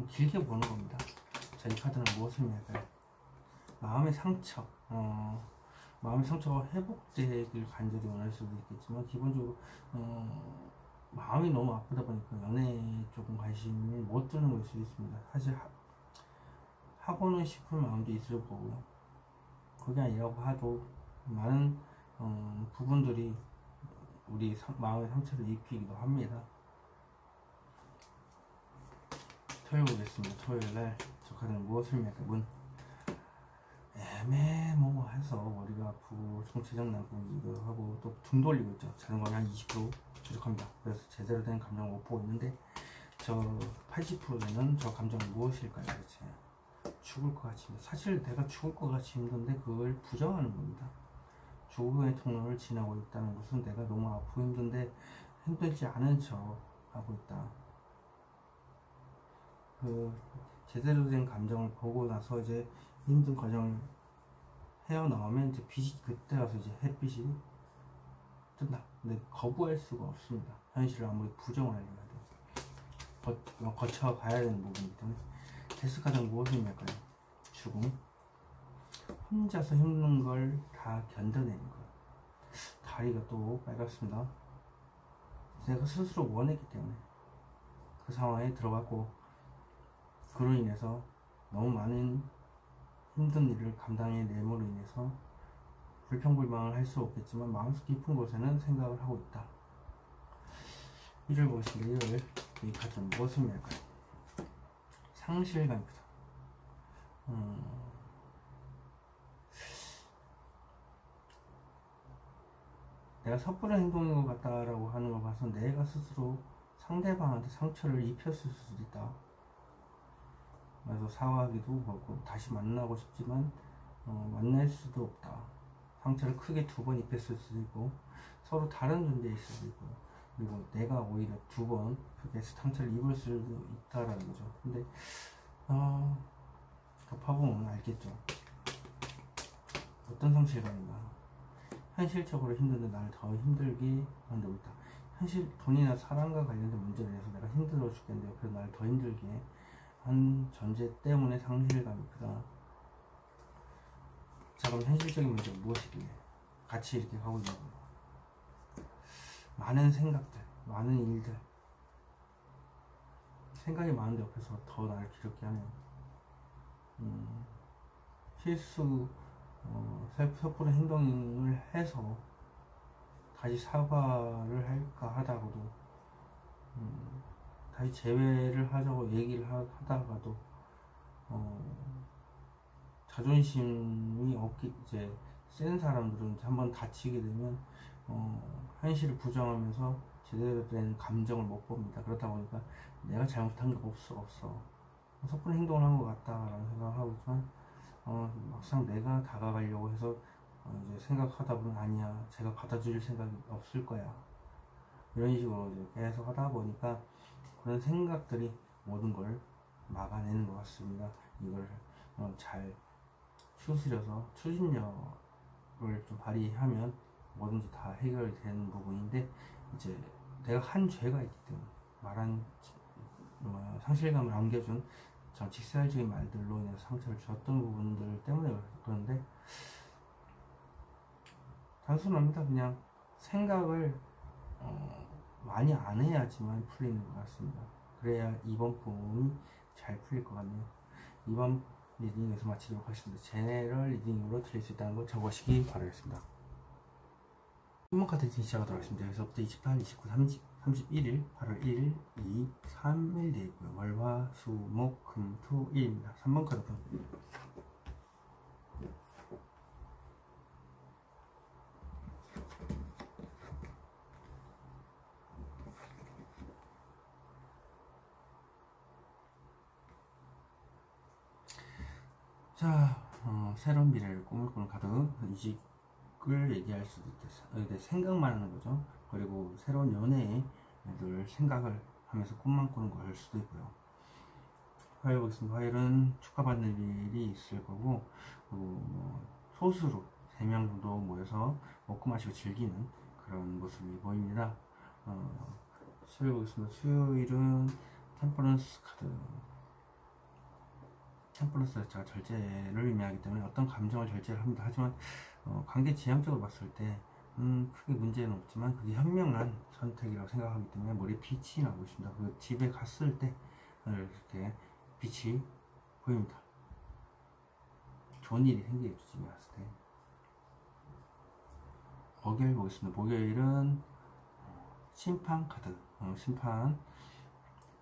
길게 보는 겁니다. 자, 이 카드는 무엇을 의미할까요? 마음의 상처. 마음의 상처가 회복되길 간절히 원할 수도 있겠지만, 기본적으로 마음이 너무 아프다 보니까 연애에 조금 관심을 못 두는 걸 수도 있습니다. 사실 하고는 싶은 마음도 있을 거고요. 그게 아니라고 하도 많은 부분들이 우리 마음의 상처를 입히기도 합니다. 토요일 보겠습니다. 토요일날 저 카드는 무엇을 의미할까요? 애매모호해서 머리가 아프고 정체적 나고 하고 또 등 돌리고 있죠. 자존감이 한 20% 부족합니다. 그래서 제대로 된 감정을 못 보고 있는데, 저 80%되는 저 감정은 무엇일까요? 대체 죽을 것 같이, 사실 내가 죽을 것 같이 힘든데 그걸 부정하는 겁니다. 죽음의 통로를 지나고 있다는 것은 내가 너무 아프고 힘든데 힘들지 않은 척 하고 있다. 그 제대로 된 감정을 보고 나서 이제 힘든 과정을 헤어나오면 이제 빛이, 그때 가서 이제 햇빛이 뜬다. 근데 거부할 수가 없습니다. 현실을 아무리 부정을 하려고 해도 거쳐가야 되는 부분이기 때문에. 데스 카드는 무엇을 의미할까요? 죽음. 혼자서 힘든 걸 다 견뎌내는 것. 다리가 또 빨갛습니다. 내가 스스로 원했기 때문에 그 상황에 들어갔고, 그로 인해서 너무 많은 힘든 일을 감당해내므로 인해서 불평불만을 할 수 없겠지만 마음속 깊은 곳에는 생각을 하고 있다. 1을 보겠습니다. 1을 이 카드는 무엇을 의미할까요? 상실감이다. 내가 섣부른 행동인 것 같다라고 하는 걸 봐서 내가 스스로 상대방한테 상처를 입혔을 수도 있다. 그래서 사과하기도 하고 다시 만나고 싶지만 만날 수도 없다. 상처를 크게 2번 입혔을 수도 있고 서로 다른 존재일 수도 있고 그리고 내가 오히려 2번 크게 상처를 입을 수도 있다라는 거죠. 근데 덮어보면 알겠죠. 어떤 상실감인가. 현실적으로 힘든데 나를 더 힘들게 만들고 있다. 현실 돈이나 사랑과 관련된 문제를 해서 내가 힘들어 죽겠는데 옆에서 나를 더 힘들게 한 전제 때문에 상실감이 크다. 자, 그럼 현실적인 문제가 무엇이길래 같이 이렇게 가고 있는 건가? 많은 생각들, 많은 일들, 생각이 많은데 옆에서 더 나를 기럽게 하네요. 실수, 섣부른 행동을 해서 다시 사과를 할까 하다가도 다시 재회를 하자고 얘기를 하다가도 자존심이 이제 센 사람들은 한번 다치게 되면 현실을 부정하면서 제대로 된 감정을 못 봅니다. 그렇다 보니까 내가 잘못한 게 없어 섣부른 행동을 한 것 같다라는 생각을 하고 있지만 막상 내가 다가가려고 해서 이제 생각하다 보면 아니야, 제가 받아줄 생각이 없을 거야, 이런 식으로 이제 계속 하다 보니까 그런 생각들이 모든 걸 막아내는 것 같습니다. 이걸 잘 추스려서 추진력을 좀 발휘하면 뭐든지 다 해결이 되는 부분인데, 이제 내가 한 죄가 있기 때문에 말한 상실감을 안겨준 직설적인 말들로 인해서 상처를 주었던 부분들 때문에 그런데, 단순합니다. 그냥 생각을 많이 안 해야지만 풀리는 것 같습니다. 그래야 이번 부분이 잘 풀릴 것 같네요. 이번 리딩 여기서 마치도록 하겠습니다. 제네럴 리딩으로 드릴 수 있다는 거 적으시기 바라겠습니다. 한번 카드 리딩 시작하도록 하겠습니다. 여기서부터 28, 29, 30, 31일, 8월 1일, 2, 3일 되어 있고요. 월, 화, 수, 목, 금, 토, 일입니다. 3번 카드. 자, 새로운 미래를 꿈을 꾸는 카드. 이직을 얘기할 수도 있겠어요. 생각만 하는 거죠. 그리고 새로운 연애에 늘 생각을 하면서 꿈만 꾸는 걸 수도 있고요. 화요일 보겠습니다. 화요일은 축하받는 일이 있을 거고, 소수로 3명 정도 모여서 먹고 마시고 즐기는 그런 모습이 보입니다. 수요일 보겠습니다. 수요일은 템퍼런스 카드. 템퍼런스가 절제를 의미하기 때문에 어떤 감정을 절제를 합니다. 하지만 관계 지향적으로 봤을 때 크게 문제는 없지만 그게 현명한 선택이라고 생각하기 때문에 머리에 빛이 나고 있습니다. 그 집에 갔을 때 이렇게 빛이 보입니다. 좋은 일이 생기겠죠. 집에 갔을 때. 목요일 보겠습니다. 목요일은 심판 카드. 심판,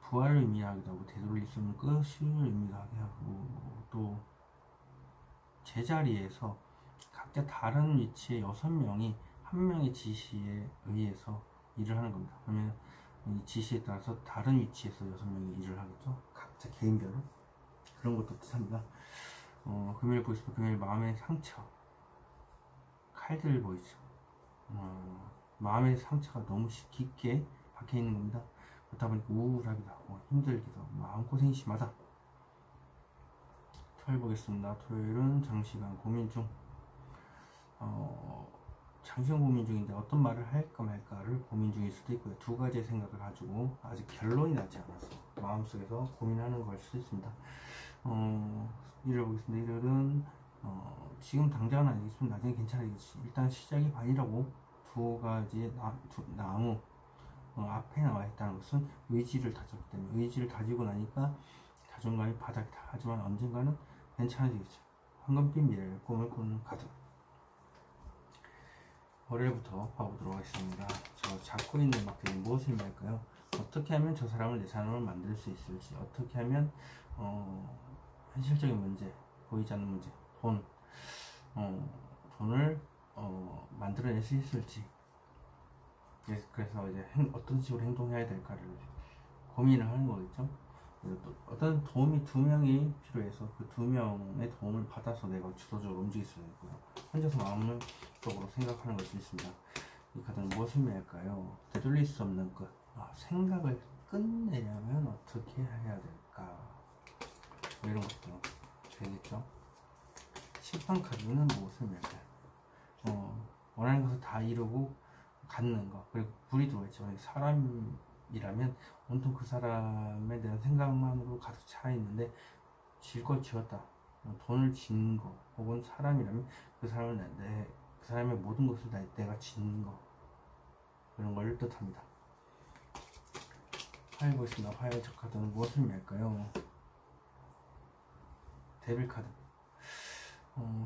부활을 의미하기도 하고 되돌릴 수 없는 끝을 의미하게 하고, 또 제자리에서 각자 다른 위치의 6명이 한 명의 지시에 의해서 일을 하는 겁니다. 그러면 이 지시에 따라서 다른 위치에서 6명이 일을 하겠죠. 각자 개인별로. 그런 것도 뜻합니다. 금요일 보겠습니다. 금요일 마음의 상처, 칼들 보이죠. 마음의 상처가 너무 깊게 박혀 있는 겁니다. 그렇다 보니까 우울하기도 하고 힘들기도 하고 마음고생이 심하다. 토요일 보겠습니다. 토요일은 장시간 고민 중. 장시간 고민 중인데 어떤 말을 할까 말까를 고민 중일 수도 있고요. 2가지의 생각을 가지고 아직 결론이 나지 않아서 마음속에서 고민하는 걸 수도 있습니다. 일요일 보겠습니다. 일요일은 지금 당장은 아니겠지만 나중에 괜찮아지겠지. 일단 시작이 반이라고 2가지의 나무 앞에 나와 있다는 것은 의지를 다졌기 때문에, 의지를 다지고 나니까 자존감이 바닥이다. 하지만 언젠가는 괜찮아지겠죠. 황금빛 미래를 꿈을 꾸는 카드. 거래부터 봐보도록 하겠습니다. 저 잡고 있는 막대기 무엇을 의미할까요? 어떻게 하면 저 사람을 내 사람을 만들 수 있을지, 어떻게 하면 현실적인 문제, 보이지 않는 문제, 돈을 만들어낼 수 있을지, 그래서 이제 어떤 식으로 행동해야 될까를 고민을 하는 거겠죠. 그리고 또 어떤 도움이 두 명이 필요해서 그 두 명의 도움을 받아서 내가 주도적으로 움직일 수 있고요. 혼자서 마음적으로 생각하는 것이 있습니다. 이 카드는 무엇을 의미할까요? 되돌릴 수 없는 것. 생각을 끝내려면 어떻게 해야 될까? 뭐 이런 것도 되겠죠. 심판 카드는 무엇을 의미할까요? 원하는 것을 다 이루고 갖는 것. 그리고 불이 들어있죠. 사람이라면 온통 그 사람에 대한 생각만으로 가득 차 있는데 질 걸 지었다. 돈을 진 거. 혹은 사람이라면 그 사람의 모든 것을 내가 진 거. 그런 걸 뜻합니다. 화요일 보겠습니다. 화요일 저 카드는 무엇을 의미할까요? 데빌 카드.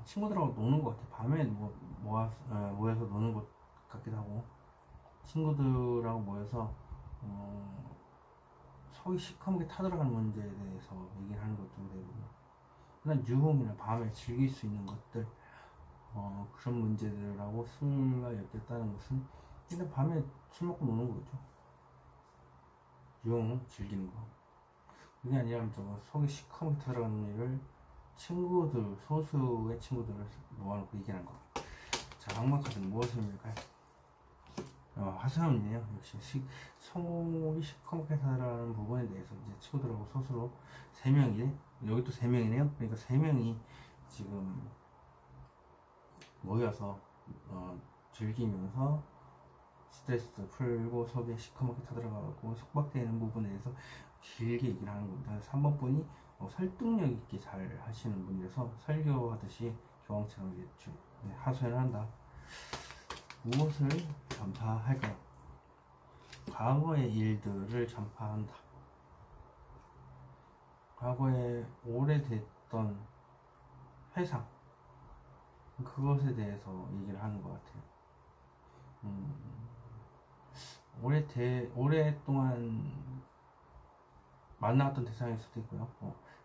친구들하고 노는 것 같아. 밤에 모여서 노는 것 같기도 하고, 친구들하고 모여서 속이 시커멓게 타들어가는 문제에 대해서 얘기를 하는 것도 되고, 그냥 유흥이나 밤에 즐길 수 있는 것들, 그런 문제들하고 술과 엮였다는 것은 그냥 밤에 술 먹고 노는 거죠. 유흥 즐기는 거. 그게 아니라 속이 시커멓게 타들어가는 일을 소수의 친구들을 모아놓고 얘기하는 거. 자, 악마 카드는 무엇을 의미할까요? 화수염이네요. 역시 속이 시커멓게 살아가는 부분에 대해서 이제 친구들하고 스스로 3명이, 여기 또 3명이네요. 그러니까 3명이 지금 모여서 즐기면서 스트레스도 풀고 속에 시커멓게 타들어가고 속박되어 있는 부분에 대해서 길게 얘기를 하는 겁니다. 3번 분이 설득력 있게 잘 하시는 분이라서 설교하듯이 교황처럼 하소연을 한다. 무엇을 전파할까요? 과거의 일들을 전파한다. 과거에 오래됐던 회상, 그것에 대해서 얘기를 하는 것 같아요. 오랫동안 만나왔던 대상일 수도 있고요.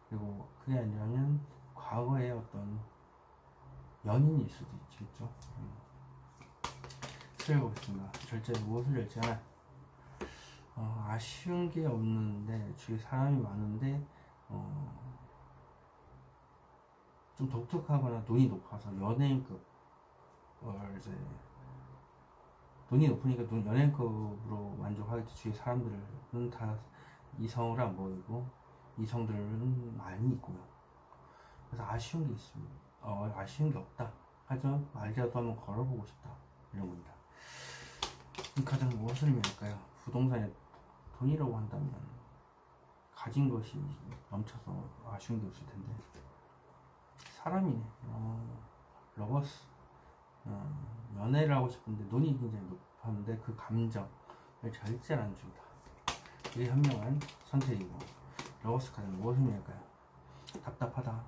그리고 그게 아니라면 과거의 어떤 연인일 수도 있겠죠. 보겠습니다. 절제 무엇을 열지하나? 아쉬운 게 없는데 주위에 사람이 많은데 좀 독특하거나 눈이 높아서 연예인급 이제 눈이 높으니까 연예인급으로 만족하겠지. 주위 사람들은 다 이성을 안 보이고 이성들은 많이 있고요. 그래서 아쉬운 게 있습니다. 아쉬운 게 없다. 하지만 말이라도 한번 걸어보고 싶다. 이런 겁니다. 이 카드는 무엇을 의미할까요? 부동산에 돈이라고 한다면 가진 것이 넘쳐서 아쉬운 게 없을 텐데, 사람이네. 러버스. 연애를 하고 싶은데 눈이 굉장히 높았는데 그 감정을 절대 안 준다. 이게 현명한 선택이고, 러버스 카드는 무엇을 의미할까요? 답답하다.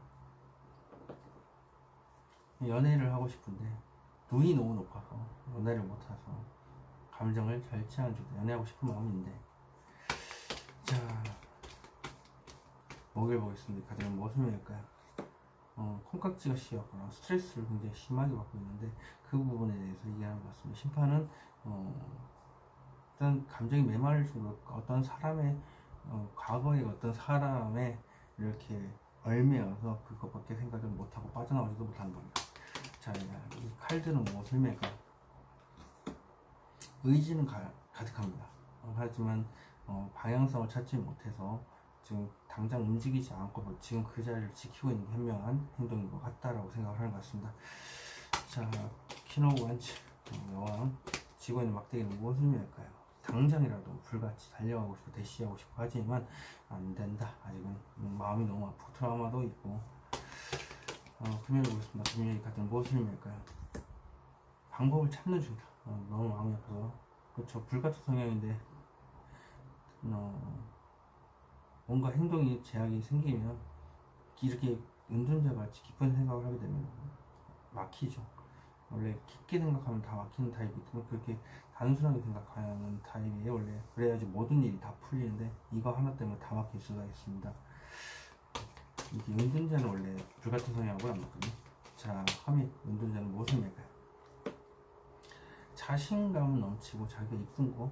연애를 하고 싶은데 눈이 너무 높아서 연애를 못해서 감정을 절제 안 준다. 연애하고 싶은 마음인데. 자, 목요일 보겠습니다. 카드는 무엇을 의미할까요? 콩깍지가 씌었거나 스트레스를 굉장히 심하게 받고 있는데 그 부분에 대해서 얘기하는 것 같습니다. 심판은 일단 감정이 메말를수록 어떤 사람의 과거의 어떤 사람의 이렇게 얽매여서 그것밖에 생각을 못하고 빠져나오지도 못하는 겁니다. 자, 이 칼들은 무엇을 의미할까요? 의지는 가득합니다. 하지만 방향성을 찾지 못해서 지금 당장 움직이지 않고 지금 그 자리를 지키고 있는 현명한 행동인 것 같다라고 생각을 하는 것 같습니다. 자, 퀸 오브 원츠, 여왕, 쥐고 있는 막대기는 무엇을 의미할까요? 당장이라도 불같이 달려가고 싶고 대시하고 싶고 하지만 안 된다. 아직은 마음이 너무 아프고 트라우마도 있고. 금요일 보겠습니다. 금요일 같은 무엇을 의미할까요? 방법을 찾는 중이다. 너무 마음이 아파서. 그렇죠. 불같은 성향인데 뭔가 행동이 제약이 생기면 이렇게 은둔자같이 깊은 생각을 하게 되면 막히죠. 원래 깊게 생각하면 다 막히는 타입이기 때문에 그렇게 단순하게 생각하는 타입이에요 원래. 그래야지 모든 일이 다 풀리는데 이거 하나 때문에 다 막힐 수가 있습니다. 이게 은둔자는 원래 불같은 성향하고는 안 맞거든요. 자, 화면 은둔자는 무엇을 낼까요? 자신감 넘치고 자기가 이쁜 거,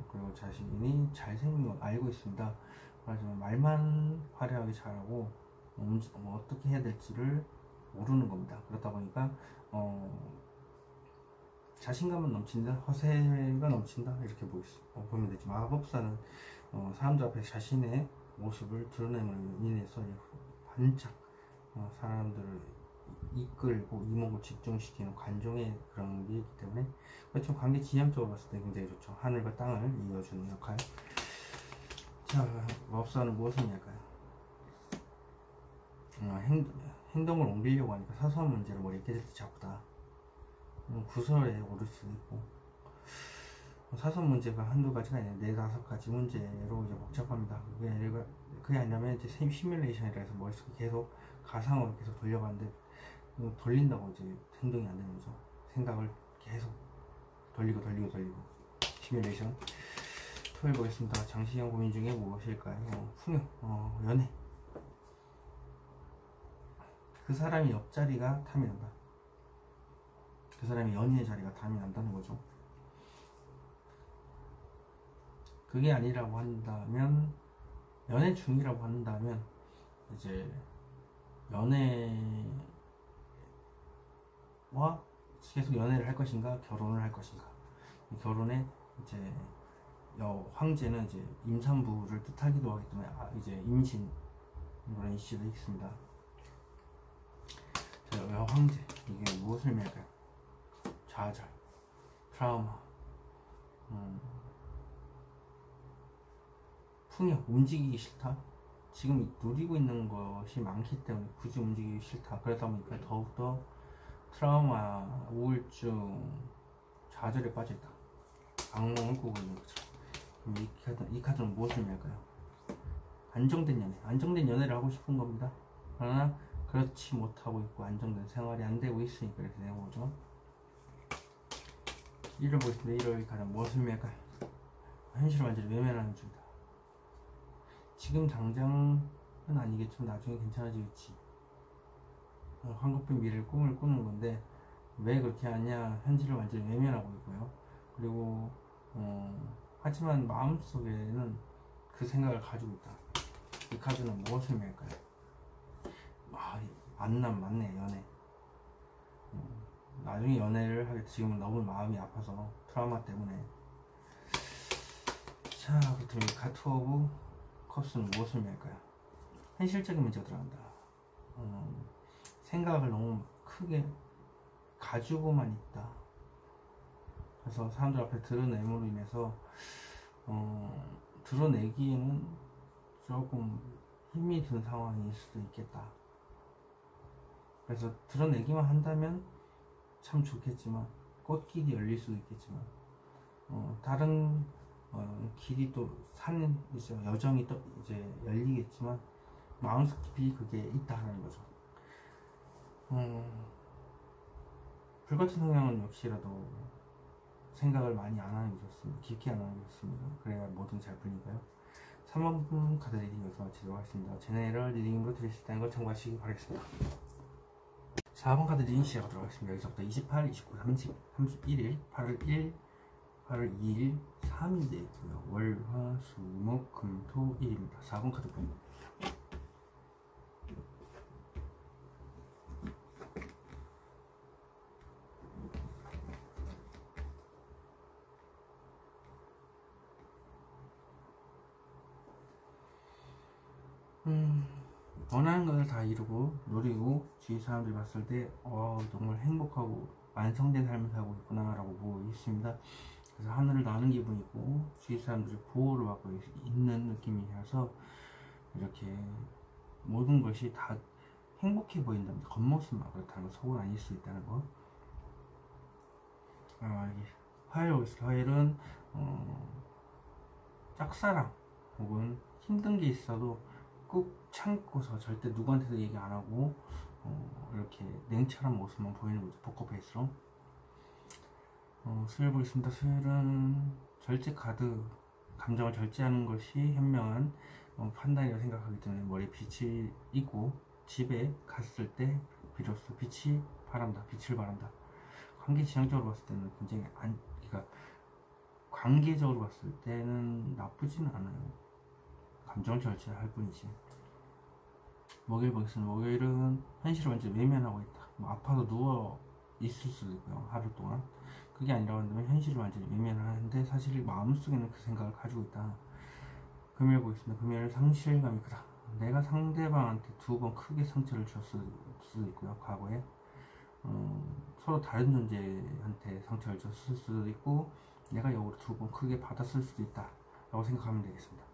그리고 자신이 잘생긴 거 알고 있습니다. 하지만 말만 화려하게 잘하고 어떻게 해야 될지를 모르는 겁니다. 그렇다 보니까 자신감은 넘친다, 허세가 넘친다 이렇게 보면 되지. 마법사는 사람들 앞에 자신의 모습을 드러내므로 인해서 반짝 사람들을 이끌고 이목을 집중시키는 관종의 그런 게 있기 때문에 그렇죠. 관계 지향적으로 봤을 때 굉장히 좋죠. 하늘과 땅을 이어주는 역할. 자, 마법사는 무엇을 할까요? 행동을 옮기려고 하니까 사소한 문제를 머리에 깨질 때 자꾸다. 구설에 오를 수도 있고, 사소한 문제가 한두 가지가 아니라 네다섯 가지 문제로 이제 복잡합니다. 그게 아니라면 이제 시뮬레이션이라 해서 머릿속에 계속 가상으로 계속 돌려가는데 돌린다고 이제 행동이 안 되는 거죠. 생각을 계속 돌리고 시뮬레이션. 토요일 보겠습니다. 장시간 고민 중에 무엇일까요? 풍요, 연애. 그 사람이 옆자리가 탐이 난다. 그 사람이 연인의 자리가 탐이 난다는 거죠. 그게 아니라고 한다면, 연애 중이라고 한다면 이제 연애와 계속 연애를 할 것인가 결혼을 할 것인가. 결혼에 이제 황제는 이제 임산부를 뜻하기도 하기 때문에 이제 임신 그런 이슈도 있습니다. 자, 여황제 이게 무엇을 의미할까요? 좌절, 트라우마, 풍요, 움직이기 싫다. 지금 누리고 있는 것이 많기 때문에 굳이 움직이기 싫다. 그러다 보니까 더욱더 트라우마, 우울증, 좌절에 빠져있다. 악몽을 꾸고 있는 거죠. 그럼 이 카드는 무엇을 의미할까요? 안정된 연애, 안정된 연애를 하고 싶은 겁니다. 그러나 그렇지 못하고 있고 안정된 생활이 안 되고 있으니까 이렇게 되는 거죠. 1월 보겠습니다. 1월 가장 무엇을 의미할까요? 현실을 완전히 외면하는 중이다. 지금 당장은 아니겠지만 나중에 괜찮아지겠지. 황급한 미래를 꿈을 꾸는 건데 왜 그렇게 하냐? 현실을 완전히 외면하고 있고요. 그리고 하지만 마음속에는 그 생각을 가지고 있다. 이 카드는 무엇을 의미할까요? 만남, 만내, 연애. 나중에 연애를 하게 지금은 너무 마음이 아파서 트라우마 때문에. 자, 그렇다면 카트 오브 컵스는 무엇을 의미할까요? 현실적인 문제가 들어간다. 생각을 너무 크게 가지고만 있다. 그래서 사람들 앞에 드러냄으로 인해서 드러내기에는 조금 힘이 든 상황일 수도 있겠다. 그래서 드러내기만 한다면 참 좋겠지만 꽃길이 열릴 수도 있겠지만 다른 길이 또 이제 여정이 또 이제 열리겠지만 마음속 깊이 그게 있다는 거죠. 불같은 성향은 역시라도 생각을 많이 안 하는 게 좋습니다. 깊게 안 하는 게 좋습니다. 그래야 뭐든 잘 풀리니까요. 3번 카드 리딩 여기서 마치도록 하겠습니다. 제네럴 리딩으로 드릴 수 있다는 걸 참고하시기 바라겠습니다. 4번 카드 리딩 시작하도록 하겠습니다. 여기서부터 28, 29, 30, 31일, 8월 1, 8월 2일, 3일 되고요. 월, 화, 수, 목, 금, 토, 일입니다. 4번 카드 보입니다. 원하는 것을 다 이루고 누리고 주위 사람들이 봤을 때 정말 행복하고 완성된 삶을 살고 있구나 라고 보고 있습니다. 그래서 하늘을 나는 기분이고 주위 사람들이 보호를 받고 있는 느낌이라서 이렇게 모든 것이 다 행복해 보인답니다. 겉모습만 그렇다는 거, 속은 아닐 수 있다는 거. 화요일 오겠습니다. 화요일은 짝사랑 혹은 힘든 게 있어도 꾹 참고서 절대 누구한테도 얘기 안 하고 이렇게 냉철한 모습만 보이는 거죠. 포커페이스로. 수요일 보겠습니다. 수요일은 절제 카드, 감정을 절제하는 것이 현명한 판단이라고 생각하기 때문에 머리에 빛이 있고 집에 갔을 때 비로소 빛을 바란다. 관계 지향적으로 봤을 때는 굉장히 그러니까 관계적으로 봤을 때는 나쁘지는 않아요. 감정을 절제할 뿐이지. 목요일 보겠습니다. 목요일은 현실을 완전 외면하고 있다. 아파서 누워 있을 수도 있고요. 하루 동안. 그게 아니라 한다면 현실을 완전히 외면을 하는데 사실 마음속에는 그 생각을 가지고 있다. 금요일 보겠습니다. 금요일 상실감이 크다. 내가 상대방한테 2번 크게 상처를 줬을 수도 있고요. 과거에 서로 다른 존재한테 상처를 줬을 수도 있고 내가 역으로 2번 크게 받았을 수도 있다 라고 생각하면 되겠습니다.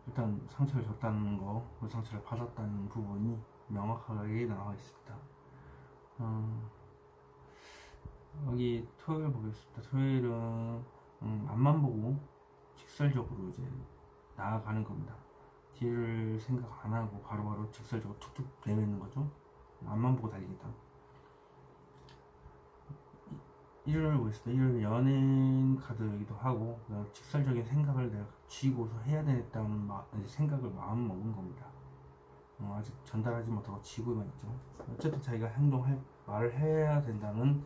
일단 상처를 줬다는 거, 그 상처를 받았다는 부분이 명확하게 나와 있습니다. 여기 토요일 보겠습니다. 토요일은 앞만 보고 직설적으로 이제 나아가는 겁니다. 뒤를 생각 안 하고 바로바로 직설적으로 툭툭 내뱉는 거죠. 앞만 보고 달리겠다. 일요일 보겠습니다. 일요일 연예인 카드이기도 하고 직설적인 생각을 내가 쥐고서 해야 되겠다는 생각을 마음 먹은 겁니다. 아직 전달하지 못하고 쥐고만 있죠. 어쨌든 자기가 말을 해야 된다는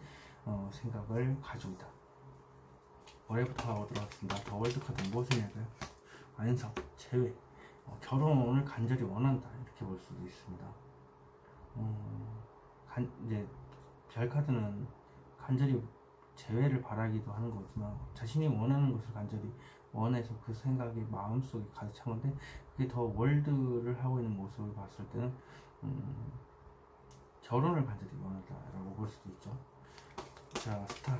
생각을 가지고 있다. 올해부터 가보도록 하겠습니다. 더 월드카드 무엇을 할까요? 완성, 재회, 결혼을 간절히 원한다 이렇게 볼 수도 있습니다. 이제 별카드는 간절히 재회를 바라기도 하는 거지만 자신이 원하는 것을 간절히 원해서 그 생각이 마음속에 가득 찬 건데 그게 더 월드를 하고 있는 모습을 봤을 때는 결혼을 간절히 원한다라고 볼 수도 있죠. 자, 스타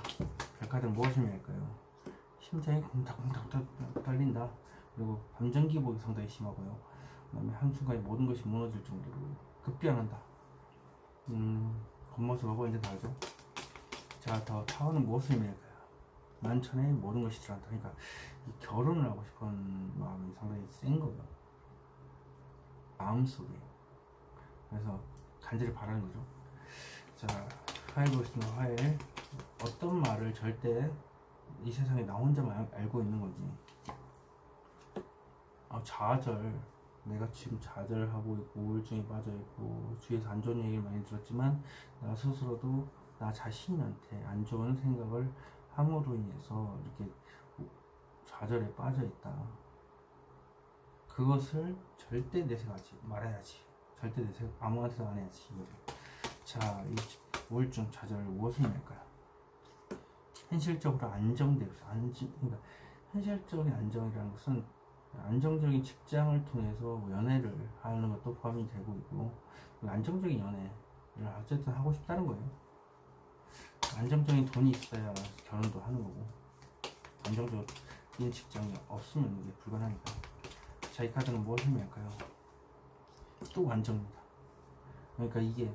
별카드는 무엇을 의미할까요? 심장이 쿵닥쿵닥 떨린다. 그리고 감정 기복이 상당히 심하고요. 그 다음에 한순간에 모든 것이 무너질 정도로 급변한다. 겉모습하고 이제 다르죠. 자, 더 타워는 무엇을 의미할까요? 만천에 모든 것이 들어간다. 그러니까 이 결혼을 하고 싶은 마음이 상당히 센 거예요. 마음속에. 그래서 간절히 바라는 거죠. 자, 화요일 보겠습니다. 화요일 어떤 말을 절대 이 세상에 나 혼자만 알고 있는 거지. 좌절. 내가 지금 좌절하고 있고 우울증에 빠져 있고 주위에서 안 좋은 얘기를 많이 들었지만 나 스스로도 나 자신한테 안 좋은 생각을 함으로 인해서 이렇게 좌절에 빠져 있다. 그것을 절대 내세하지 말아야지. 절대 내세 아무한테도 안 해야지. 이거죠. 자, 이 우울증 좌절을 무엇을 의미할까요? 현실적으로 안정되고 그러니까 현실적인 안정이라는 것은 안정적인 직장을 통해서 연애를 하는 것도 포함이 되고 있고 안정적인 연애를 어쨌든 하고 싶다는 거예요. 안정적인 돈이 있어야 결혼도 하는 거고 안정적인 직장이 없으면 이게 불가능하니까. 자, 이 카드는 무엇을 의미할까요? 또 안정입니다. 그러니까 이게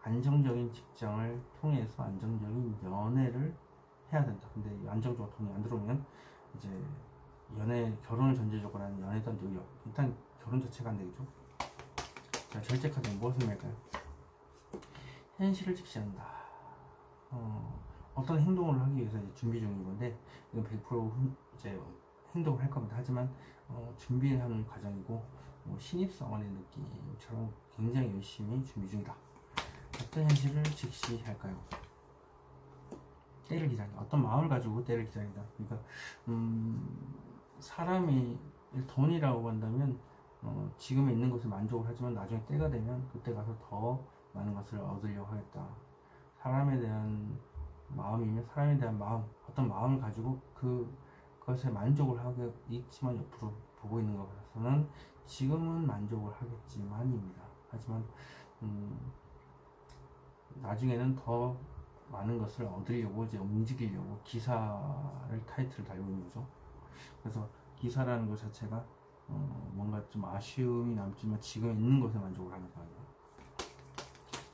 안정적인 직장을 통해서 안정적인 연애를 해야 된다. 근데 안정적으로 돈이 안 들어오면 이제 결혼을 전제적으로 하는 연애도 안 되고요. 일단 결혼 자체가 안 되겠죠. 자, 절제 카드는 무엇을 의미할까요? 현실을 직시한다. 어떤 행동을 하기 위해서 이제 준비 중인 건데 이건 100% 이제 행동을 할 겁니다. 하지만 준비하는 과정이고 신입사원의 느낌처럼 굉장히 열심히 준비 중이다. 어떤 현실을 직시할까요? 때를 기다린다. 어떤 마음을 가지고 때를 기다린다. 그러니까 사람이 돈이라고 한다면 지금에 있는 것에 만족을 하지만 나중에 때가 되면 그때 가서 더 많은 것을 얻으려고 하겠다. 사람에 대한 마음이면 사람에 대한 마음, 어떤 마음을 가지고 그것에 만족을 하고 있지만 옆으로 보고 있는 것에서는 지금은 만족을 하겠지만입니다. 하지만 나중에는 더 많은 것을 얻으려고 이제 움직이려고 기사를 타이틀을 달고 있는 거죠. 그래서 기사라는 것 자체가 뭔가 좀 아쉬움이 남지만 지금 있는 것에 만족을 하는 거예요.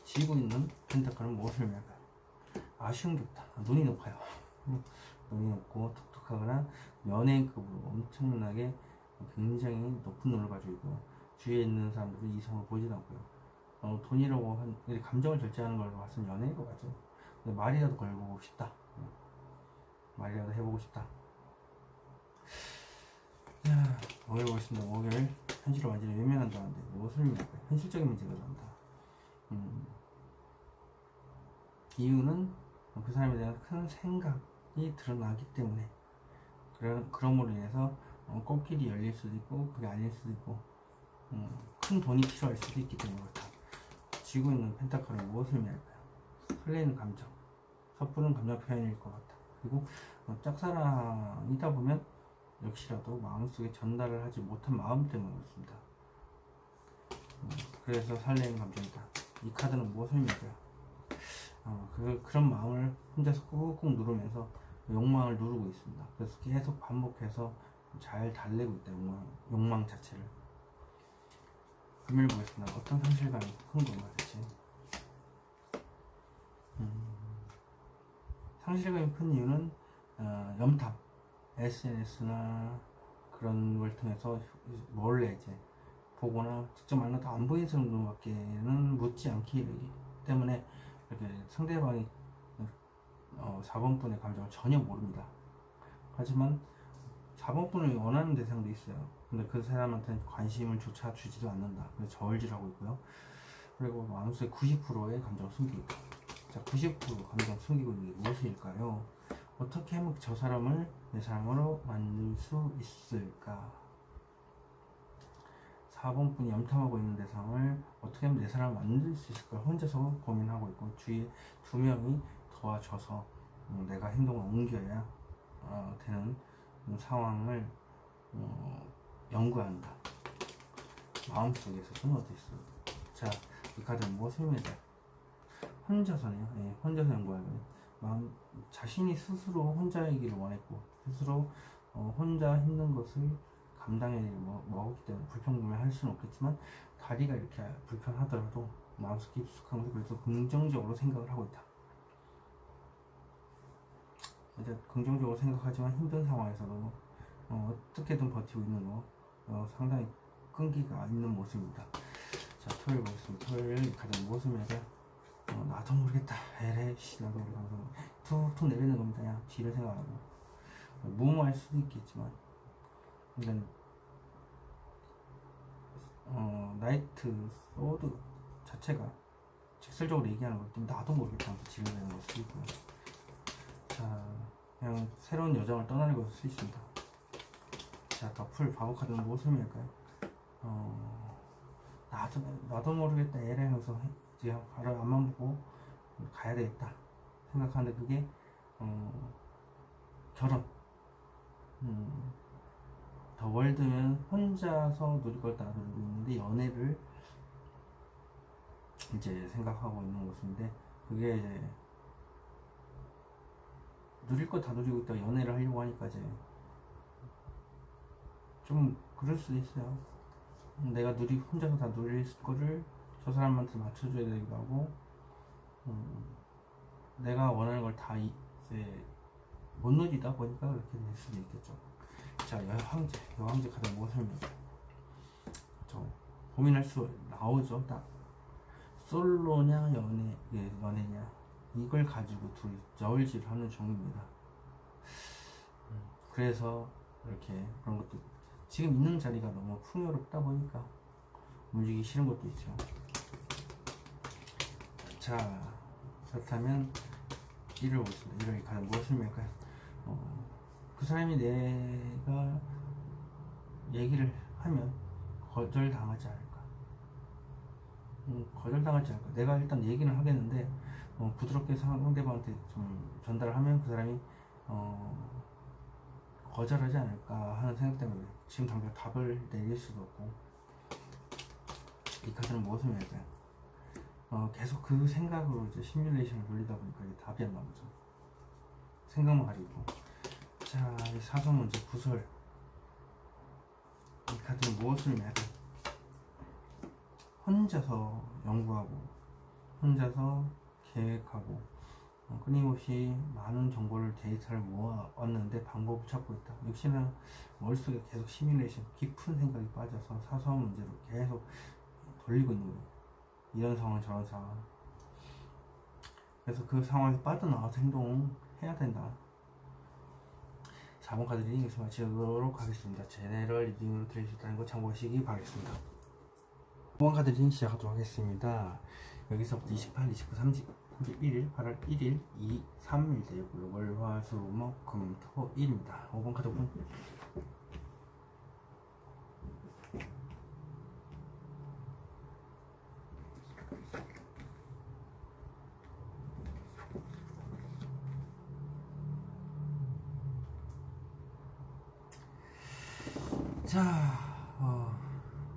쥐고 있는 펜타클은 무엇을 의미할까요? 아쉬운 게 없다. 눈이 높아요. 눈이 높고 톡톡하거나 연예인급으로 엄청나게 굉장히 높은 눈을 가지고 있고요. 주위에 있는 사람들은 이성을 보지 않고요. 돈이라고 감정을 절제하는 걸 봤으면 연예인 것 같죠. 근데 말이라도 걸고 싶다. 말이라도 해보고 싶다. 자, 목요일 보겠습니다. 목요일 현실을 완전히 외면한다는데 무엇을 의미할까요? 현실적인 문제가 나온다. 이유는 그 사람에 대한 큰 생각이 드러나기 때문에 그럼으로 인해서 꽃길이 열릴 수도 있고 그게 아닐 수도 있고 큰 돈이 필요할 수도 있기 때문에 그렇다. 쥐고 있는 펜타클은 무엇을 의미할까요? 설레는 감정, 섣부른 감정 표현일 것 같다. 그리고 짝사랑이다 보면 역시라도 마음속에 전달을 하지 못한 마음 때문에 그렇습니다. 그래서 설레는 감정이다. 이 카드는 무엇을 의미할까요? 그런 마음을 혼자서 꾹꾹 누르면서 욕망을 누르고 있습니다. 그래서 계속 반복해서 잘 달래고 있다. 욕망 자체를. 금요일 보겠습니다. 어떤 상실감이 큰 건가 대체? 상실감이 큰 이유는 염탐, SNS나 그런 걸 통해서 몰래 이제 보거나 직접 만나도 안 보이는 사람들밖에는 묻지 않기 때문에 이렇게 상대방이 4번분의 감정을 전혀 모릅니다. 하지만 4번분을 원하는 대상도 있어요. 근데 그 사람한테는 관심을 조차 주지도 않는다. 그래서 저울질하고 있고요. 그리고 마음속에 90%의 감정을 숨기고 있다. 자, 90% 감정 숨기고 있는 게 무엇일까요? 어떻게 하면 저 사람을 내 사람으로 만들 수 있을까? 4번분이 염탐하고 있는 대상을 어떻게 하면 내 사람을 만들 수 있을까 혼자서 고민하고 있고 주위에 2명이 도와줘서 내가 행동을 옮겨야 되는 상황을 연구한다. 마음속에서 저는 어디 있어? 자, 이 카드는 무엇을 의미할까요? 혼자서네요. 네, 혼자서 연구하는 자신이 스스로 혼자이기를 원했고 스스로 혼자 힘든 것을 감당해 먹었기 때문에 불평불만 할 수는 없겠지만 다리가 이렇게 불편하더라도 마음속 깊숙하면서 그래서 긍정적으로 생각을 하고 있다. 이제 긍정적으로 생각하지만 힘든 상황에서도 어떻게든 버티고 있는 거 상당히 끈기가 있는 모습입니다. 자, 토요일 보겠습니다. 토요일 가장 무엇을 해야 나도 모르겠다. 에레이씨 나도 모르겠다. 툭툭 내리는 겁니다. 야, 뒤를 생각하고 무모할 수도 있겠지만 일단 나이트 소드 자체가 직설적으로 얘기하는 거기 때문에 나도 모르겠다 하면서 지르는 걸 수 있고요. 자, 그냥 새로운 여정을 떠나는 것을 수 있습니다. 자, 더풀 바보 카드는 무엇을 의미할까요? 나도 모르겠다 에레 하면서 이제 바로 앞만 보고 가야 되겠다 생각하는데 그게 결혼 더 월드면 혼자서 누릴 걸 다 누리고 있는데 연애를 이제 생각하고 있는 모습인데 그게 이제 누릴 거 다 누리고 있다가 연애를 하려고 하니까 이제 좀 그럴 수도 있어요. 내가 혼자서 다 누릴 거를 저 사람한테 맞춰줘야 되기도 하고 내가 원하는 걸 다 이제 못 누리다 보니까 그렇게 될 수도 있겠죠. 자, 여왕제 카드 무엇을 의미할까요? 고민할 수 나오죠. 딱 솔로냐 연애냐 이걸 가지고 둘이 저울질하는 중입니다. 그래서 이렇게 그런 것도 지금 있는 자리가 너무 풍요롭다 보니까 움직이기 싫은 것도 있죠. 자, 그렇다면 1을 보겠습니다. 1을 가장 무엇을 의미할까요? 그 사람이 내가 얘기를 하면 거절당하지 않을까? 거절당하지 않을까? 내가 일단 얘기는 하겠는데 부드럽게 상대방한테 좀 전달을 하면 그 사람이 거절하지 않을까 하는 생각 때문에 지금 당장 답을 내릴 수도 없고 이 카드는 무엇을 의미할까요? 계속 그 생각으로 이제 시뮬레이션을 돌리다 보니까 이게 답이 안 나오죠. 생각만 가지고 있고. 자, 이 사선 문제 구설. 이 카드는 무엇을 의미할까요? 혼자서 연구하고 혼자서 계획하고 끊임없이 많은 정보를 데이터를 모아왔는데 방법을 찾고 있다. 역시나 머릿속에 계속 시뮬레이션 깊은 생각이 빠져서 사소한 문제로 계속 돌리고 있는 거예요. 이런 상황 저런 상황. 그래서 그 상황에서 빠져나와서 행동해야 된다. 4번 카드 리딩 여기서 마치도록 하겠습니다. 제네럴 리딩으로 드릴 수 있다는 거 참고하시기 바라겠습니다. 5번 카드 리딩 시작하도록 하겠습니다. 여기서부터 28, 29, 30, 31일, 8월 1일, 2, 3일 되고요. 월, 화, 수, 목, 금, 토, 일입니다. 5번 카드분. 자,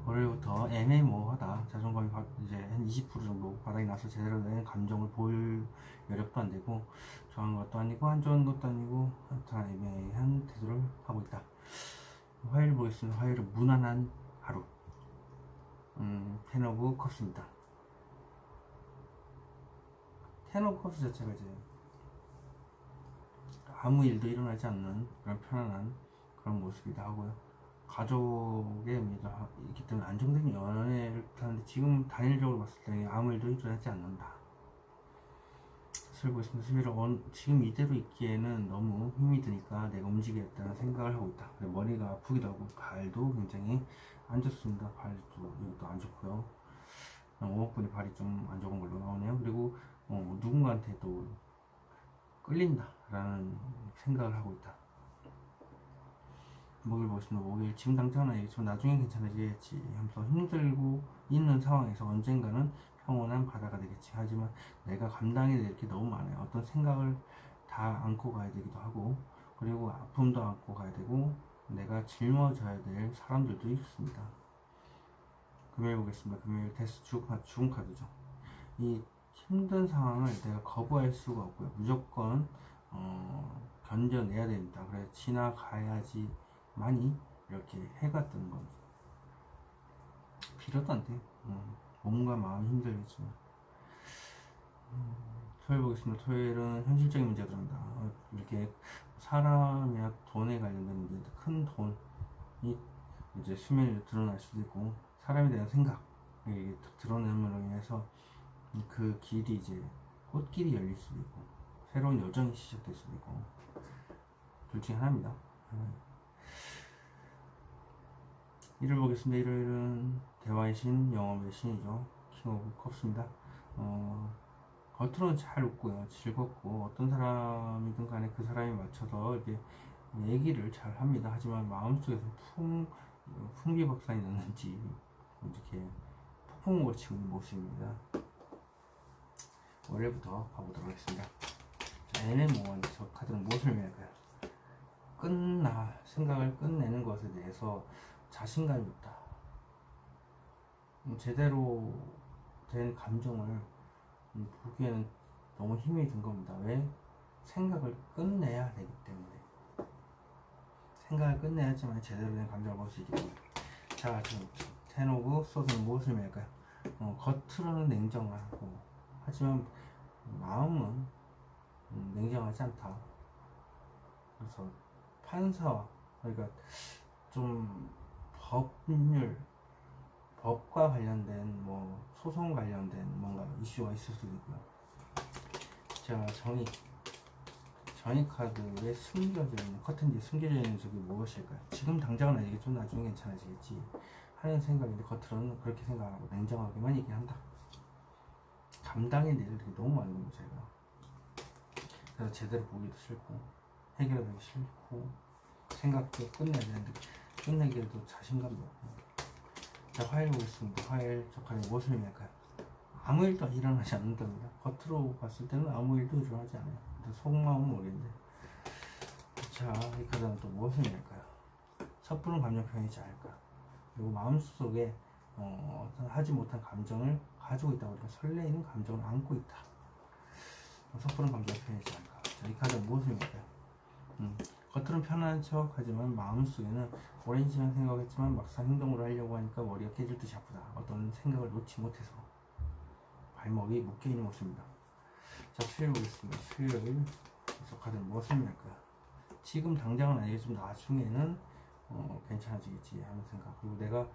월요일부터 애매모호하다. 자존감이 이제 한 20% 정도 바닥이 나서 제대로 된 감정을 보일 여력도 안 되고, 좋아하는 것도 아니고, 안 좋아하는 것도 아니고, 하여튼 애매한 태도를 하고 있다. 화요일 보겠습니다. 화요일은 무난한 하루. 텐 오브 컵스입니다. 텐 오브 컵스 자체가 이제 아무 일도 일어나지 않는 그런 편안한 그런 모습이다 하고요. 가족의 의미가 있기 때문에 안정된 연애를 하는데 지금 단일적으로 봤을 때 아무 일도 일어나지 않는다. 슬고 있습니다. 수비를 지금 이대로 있기에는 너무 힘이 드니까 내가 움직이겠다는 생각을 하고 있다. 머리가 아프기도 하고 발도 굉장히 안 좋습니다. 발도 이것도 안 좋고요. 오목분이 발이 좀 안 좋은 걸로 나오네요. 그리고 누군가한테 또 끌린다 라는 생각을 하고 있다. 목요일 보겠습니다. 목요일 지금 당장은 아니겠지만 나중엔 괜찮아지겠지 하면서 힘들고 있는 상황에서 언젠가는 평온한 바다가 되겠지. 하지만 내가 감당해야 될 게 너무 많아요. 어떤 생각을 다 안고 가야 되기도 하고, 그리고 아픔도 안고 가야 되고, 내가 짊어져야 될 사람들도 있습니다. 금요일 보겠습니다. 금요일 데스 죽은 카드죠. 이 힘든 상황을 내가 거부할 수가 없고요. 무조건 견뎌내야 됩니다. 그래서 지나가야지 많이 이렇게 해가 뜨는 거죠. 빌어도 안 돼. 몸과 마음이 힘들겠지만. 토요일 보겠습니다. 토요일은 현실적인 문제가 들어간다. 이렇게 사람이나 돈에 관련된 문제인데 큰 돈이 이제 수면에 드러날 수도 있고, 사람에 대한 생각이 드러내므로 인해서 그 길이 이제 꽃길이 열릴 수도 있고 새로운 여정이 시작될 수도 있고, 둘 중에 하나입니다. 일요일 보겠습니다. 일요일은 대화의 신, 영업의 신이죠. 킹 오브 컵스입니다. 겉으로는 잘 웃고요. 즐겁고, 어떤 사람이든 간에 그 사람에 맞춰서 이렇게 얘기를 잘 합니다. 하지만 마음속에서 풍비박산이 났는지 이렇게 폭풍우가 치고 있는 모습입니다. 월요일부터 가보도록 하겠습니다. 애매모호한 저 카드는 무엇을 의미할까요? 생각을 끝내는 것에 대해서 자신감이 없다. 제대로 된 감정을 보기에는 너무 힘이 든 겁니다. 왜? 생각을 끝내야 되기 때문에. 생각을 끝내야지만 제대로 된 감정을 볼 수 있기 때문에. 자, 지금 텐 오브 소드는 무엇을 의미할까요? 겉으로는 냉정하고, 하지만 마음은 냉정하지 않다. 그래서 판사와, 그러니까 좀 법과 관련된 소송 관련된 뭔가 이슈가 있을 수도 있고요. 자, 정의 카드에 숨겨져 있는, 커튼 뒤에 숨겨져 있는 적이 무엇일까요? 지금 당장은 아니겠죠. 나중에 괜찮아지겠지 하는 생각인데 겉으로는 그렇게 생각하고 냉정하게만 얘기한다. 감당의 일들이 너무 많은 겁니다. 제가 그래서 제대로 보기도 싫고 해결하기 싫고 생각도 끝내야 되는데 끝내기에도 자신감도 없고. 자, 화요일 보겠습니다. 화요일 저 카드 무엇을 의미할까요? 아무 일도 일어나지 않는답니다. 겉으로 봤을 때는 아무 일도 일어나지 않아요. 근데 속마음은 모르겠는데. 자, 이 카드는 또 무엇을 의미할까요? 섣부른 감정 표현이지 않을까. 그리고 마음속에 어떤 하지 못한 감정을 가지고 있다 보니까 설레이는 감정을 안고 있다. 섣부른 감정 표현이지 않을까. 자, 이 카드는 무엇을 의미할까요? 겉으로는 편안한 척 하지만 마음속에는 오랜 시간 생각했지만 막상 행동을 하려고 하니까 머리가 깨질 듯이 아프다. 어떤 생각을 놓지 못해서 발목이 묶여있는 모습입니다. 자, 수요일 보겠습니다. 수요일 카드 무엇을 할까요? 지금 당장은 아니겠지만 나중에는 괜찮아지겠지 하는 생각. 그리고 내가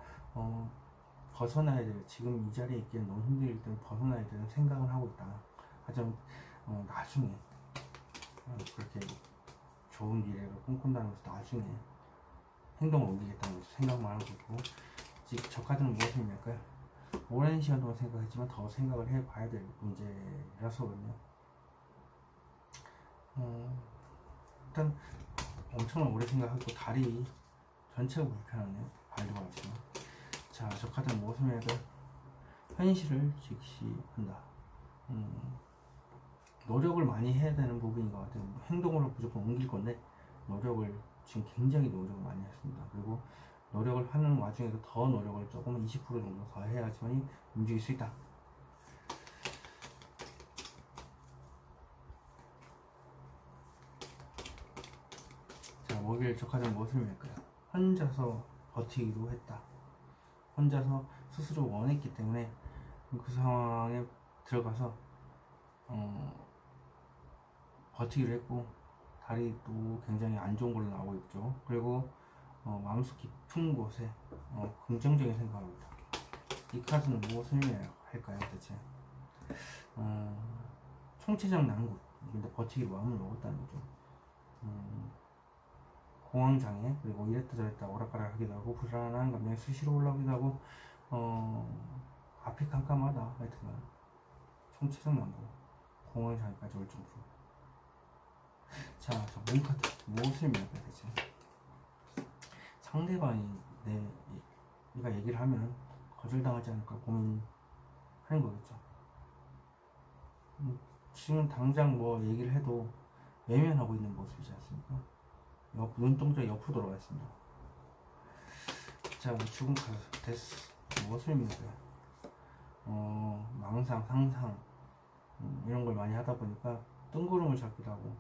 벗어나야 될, 지금 이 자리에 있기엔 너무 힘들기 때문에 벗어나야 되는 생각을 하고 있다. 하지만 나중에 그렇게 좋은 미래를 꿈꾼다는 것을 나중에 행동을 옮기겠다는 것을 생각만 하고 있고, 지금 저 카드는 무엇입니까? 오랜 시간 동안 생각했지만 더 생각을 해봐야 될 문제라서거든요. 일단 엄청 오래 생각하고 다리 전체가 불편하네요. 발도 그렇지만. 자, 저 카드는 무엇입니까? 현실을 직시한다. 노력을 많이 해야 되는 부분인 것 같아요. 행동으로 무조건 옮길 건데 노력을 지금 굉장히 노력을 많이 했습니다. 그리고 노력을 하는 와중에도 더 노력을 조금 20% 정도 더 해야지만 움직일 수 있다. 자, 목요일 저 카드는 무엇을 할까요? 혼자서 버티기도 했다. 혼자서 스스로 원했기 때문에 그 상황에 들어가서 버티기를 했고, 다리도 굉장히 안 좋은 걸로 나오고 있죠. 그리고 마음속 깊은 곳에 긍정적인 생각을 합니다. 이 카드는 무엇을 할까요 대체? 총체적 난국, 근데 버티기 마음을 먹었다는 거죠. 공황장애, 그리고 이랬다 저랬다 오락가락 하기도 하고, 불안한 감정이 수시로 올라오기도 하고, 앞이 깜깜하다. 하여튼간 총체적 난국, 공황장애까지 올 정도로. 자, 저 몸카드 무엇을 의미할까요 대체? 상대방이 내가 얘기를 하면 거절당하지 않을까 고민하는 거겠죠. 지금 당장 뭐 얘기를 해도 외면하고 있는 모습이지 않습니까? 눈동자 옆으로 돌아가 있습니다. 자, 죽음 카드 데스 무엇을 의미할까요? 망상, 상상 이런 걸 많이 하다 보니까 뜬구름을 잡기도 하고,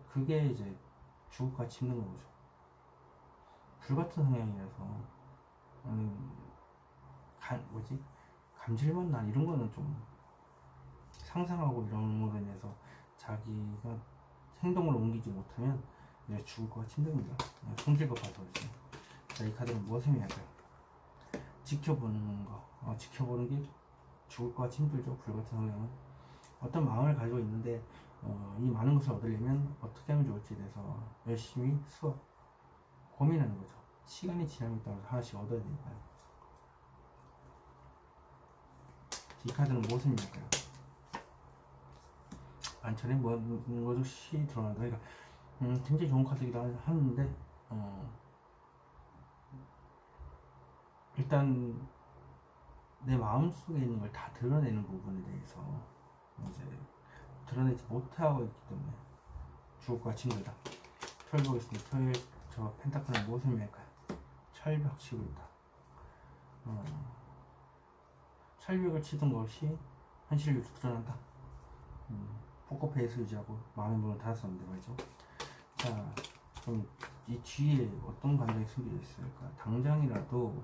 그게 이제 죽음같이 힘든 거죠. 불같은 성향이라서 감질만 난 이런 거는 좀 상상하고 이런 거로 인해서 자기가 행동을 옮기지 못하면 이제 죽을 것 같이 힘듭니다. 성질껏 봐서 그렇지. 자, 이 카드는 무엇을 의미할까요? 지켜보는 거. 지켜보는 게 죽을 것 같이 힘들죠. 불같은 성향은 어떤 마음을 가지고 있는데 이 많은 것을 얻으려면 어떻게 하면 좋을지에 대해서 열심히 고민하는 거죠. 시간이 지남에 따라서 하나씩 얻어야 되니까요. 이 카드는 무엇을 의미할까요? 만천에 모든 것이 드러난다. 그러니까 굉장히 좋은 카드이기도 하는데 일단 내 마음속에 있는 걸 다 드러내는 부분에 대해서 이제 드러내지 못하고 있기 때문에 죽을 것 같이 힘들다. 토요일 보겠습니다. 토요일 저 펜타클은 무엇을 의미할까요? 철벽 치고 있다. 철벽을 치던 것이 현실로 드러난다. 포커페이스 유지하고 마음의 문을 닫았었는데 말이죠. 자, 그럼 이 뒤에 어떤 감정이 숨겨져 있을까? 당장이라도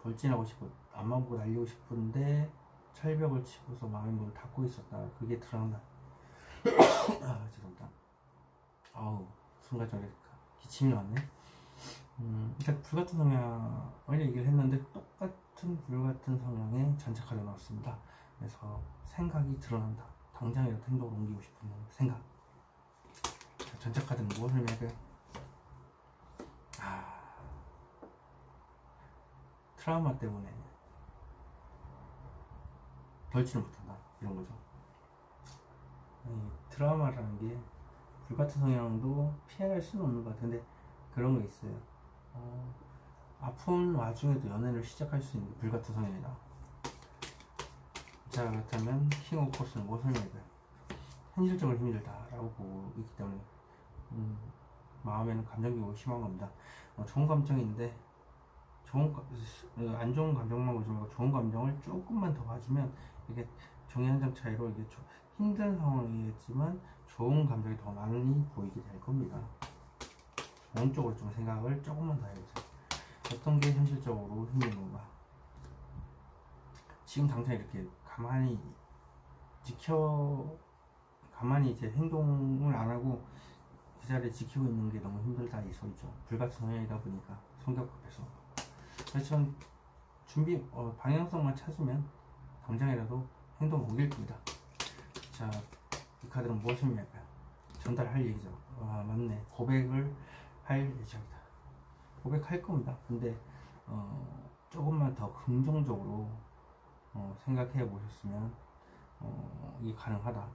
돌진하고 싶고 앞만 보고 날리고 싶은데 철벽을 치고서 마음의 문을 닫고 있었다. 그게 드러난다. 죄송합니다. 아우, 순간적으로 기침이 나왔네. 일단 불같은 성향을 얘기를 했는데 똑같은 불같은 성향의 전체 카드가 나왔습니다. 그래서 생각이 드러난다. 당장이라도 행동을 옮기고 싶은 생각. 자, 전체 카드는 무엇을 의미할까요? 트라우마 때문에 덜지는 못한다. 이런 거죠. 트라우마라는 게 불같은 성향도 피해갈 수는 없는 것 같은데 그런 거 있어요. 아픈 와중에도 연애를 시작할 수 있는 불같은 성향이다. 자, 그렇다면 킹 오브 코스는 무엇을 의미할까요? 현실적으로 힘들다라고 보고 있기 때문에 마음에는 감정기복이 심한 겁니다. 좋은 감정인데 안 좋은 감정만 보지 말고 좋은 감정을 조금만 더 봐주면 이게 종이 한 장 차이로 이게 힘든 상황이겠지만 좋은 감정이 더 많이 보이게 될 겁니다. 좋은 쪽으로 좀 생각을 조금만 더 해보세요. 어떤 게 현실적으로 힘든 건가? 지금 당장 이렇게 가만히 가만히 이제 행동을 안 하고 그 자리에 지키고 있는 게 너무 힘들다 이 소리죠. 불같은 성향이다 보니까 성격급해서. 그래서 전 방향성만 찾으면 당장이라도 행동 옮길 겁니다. 자, 이 카드는 무엇입니까? 전달할 얘기죠. 아, 맞네. 고백을 할 예정이다. 고백할 겁니다. 근데 조금만 더 긍정적으로 생각해 보셨으면 이게 가능하다.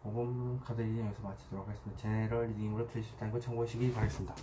5번 카드 리딩 여기서 마치도록 하겠습니다. 제너럴 리딩으로 들으실 때 이거 참고하시기 바라겠습니다.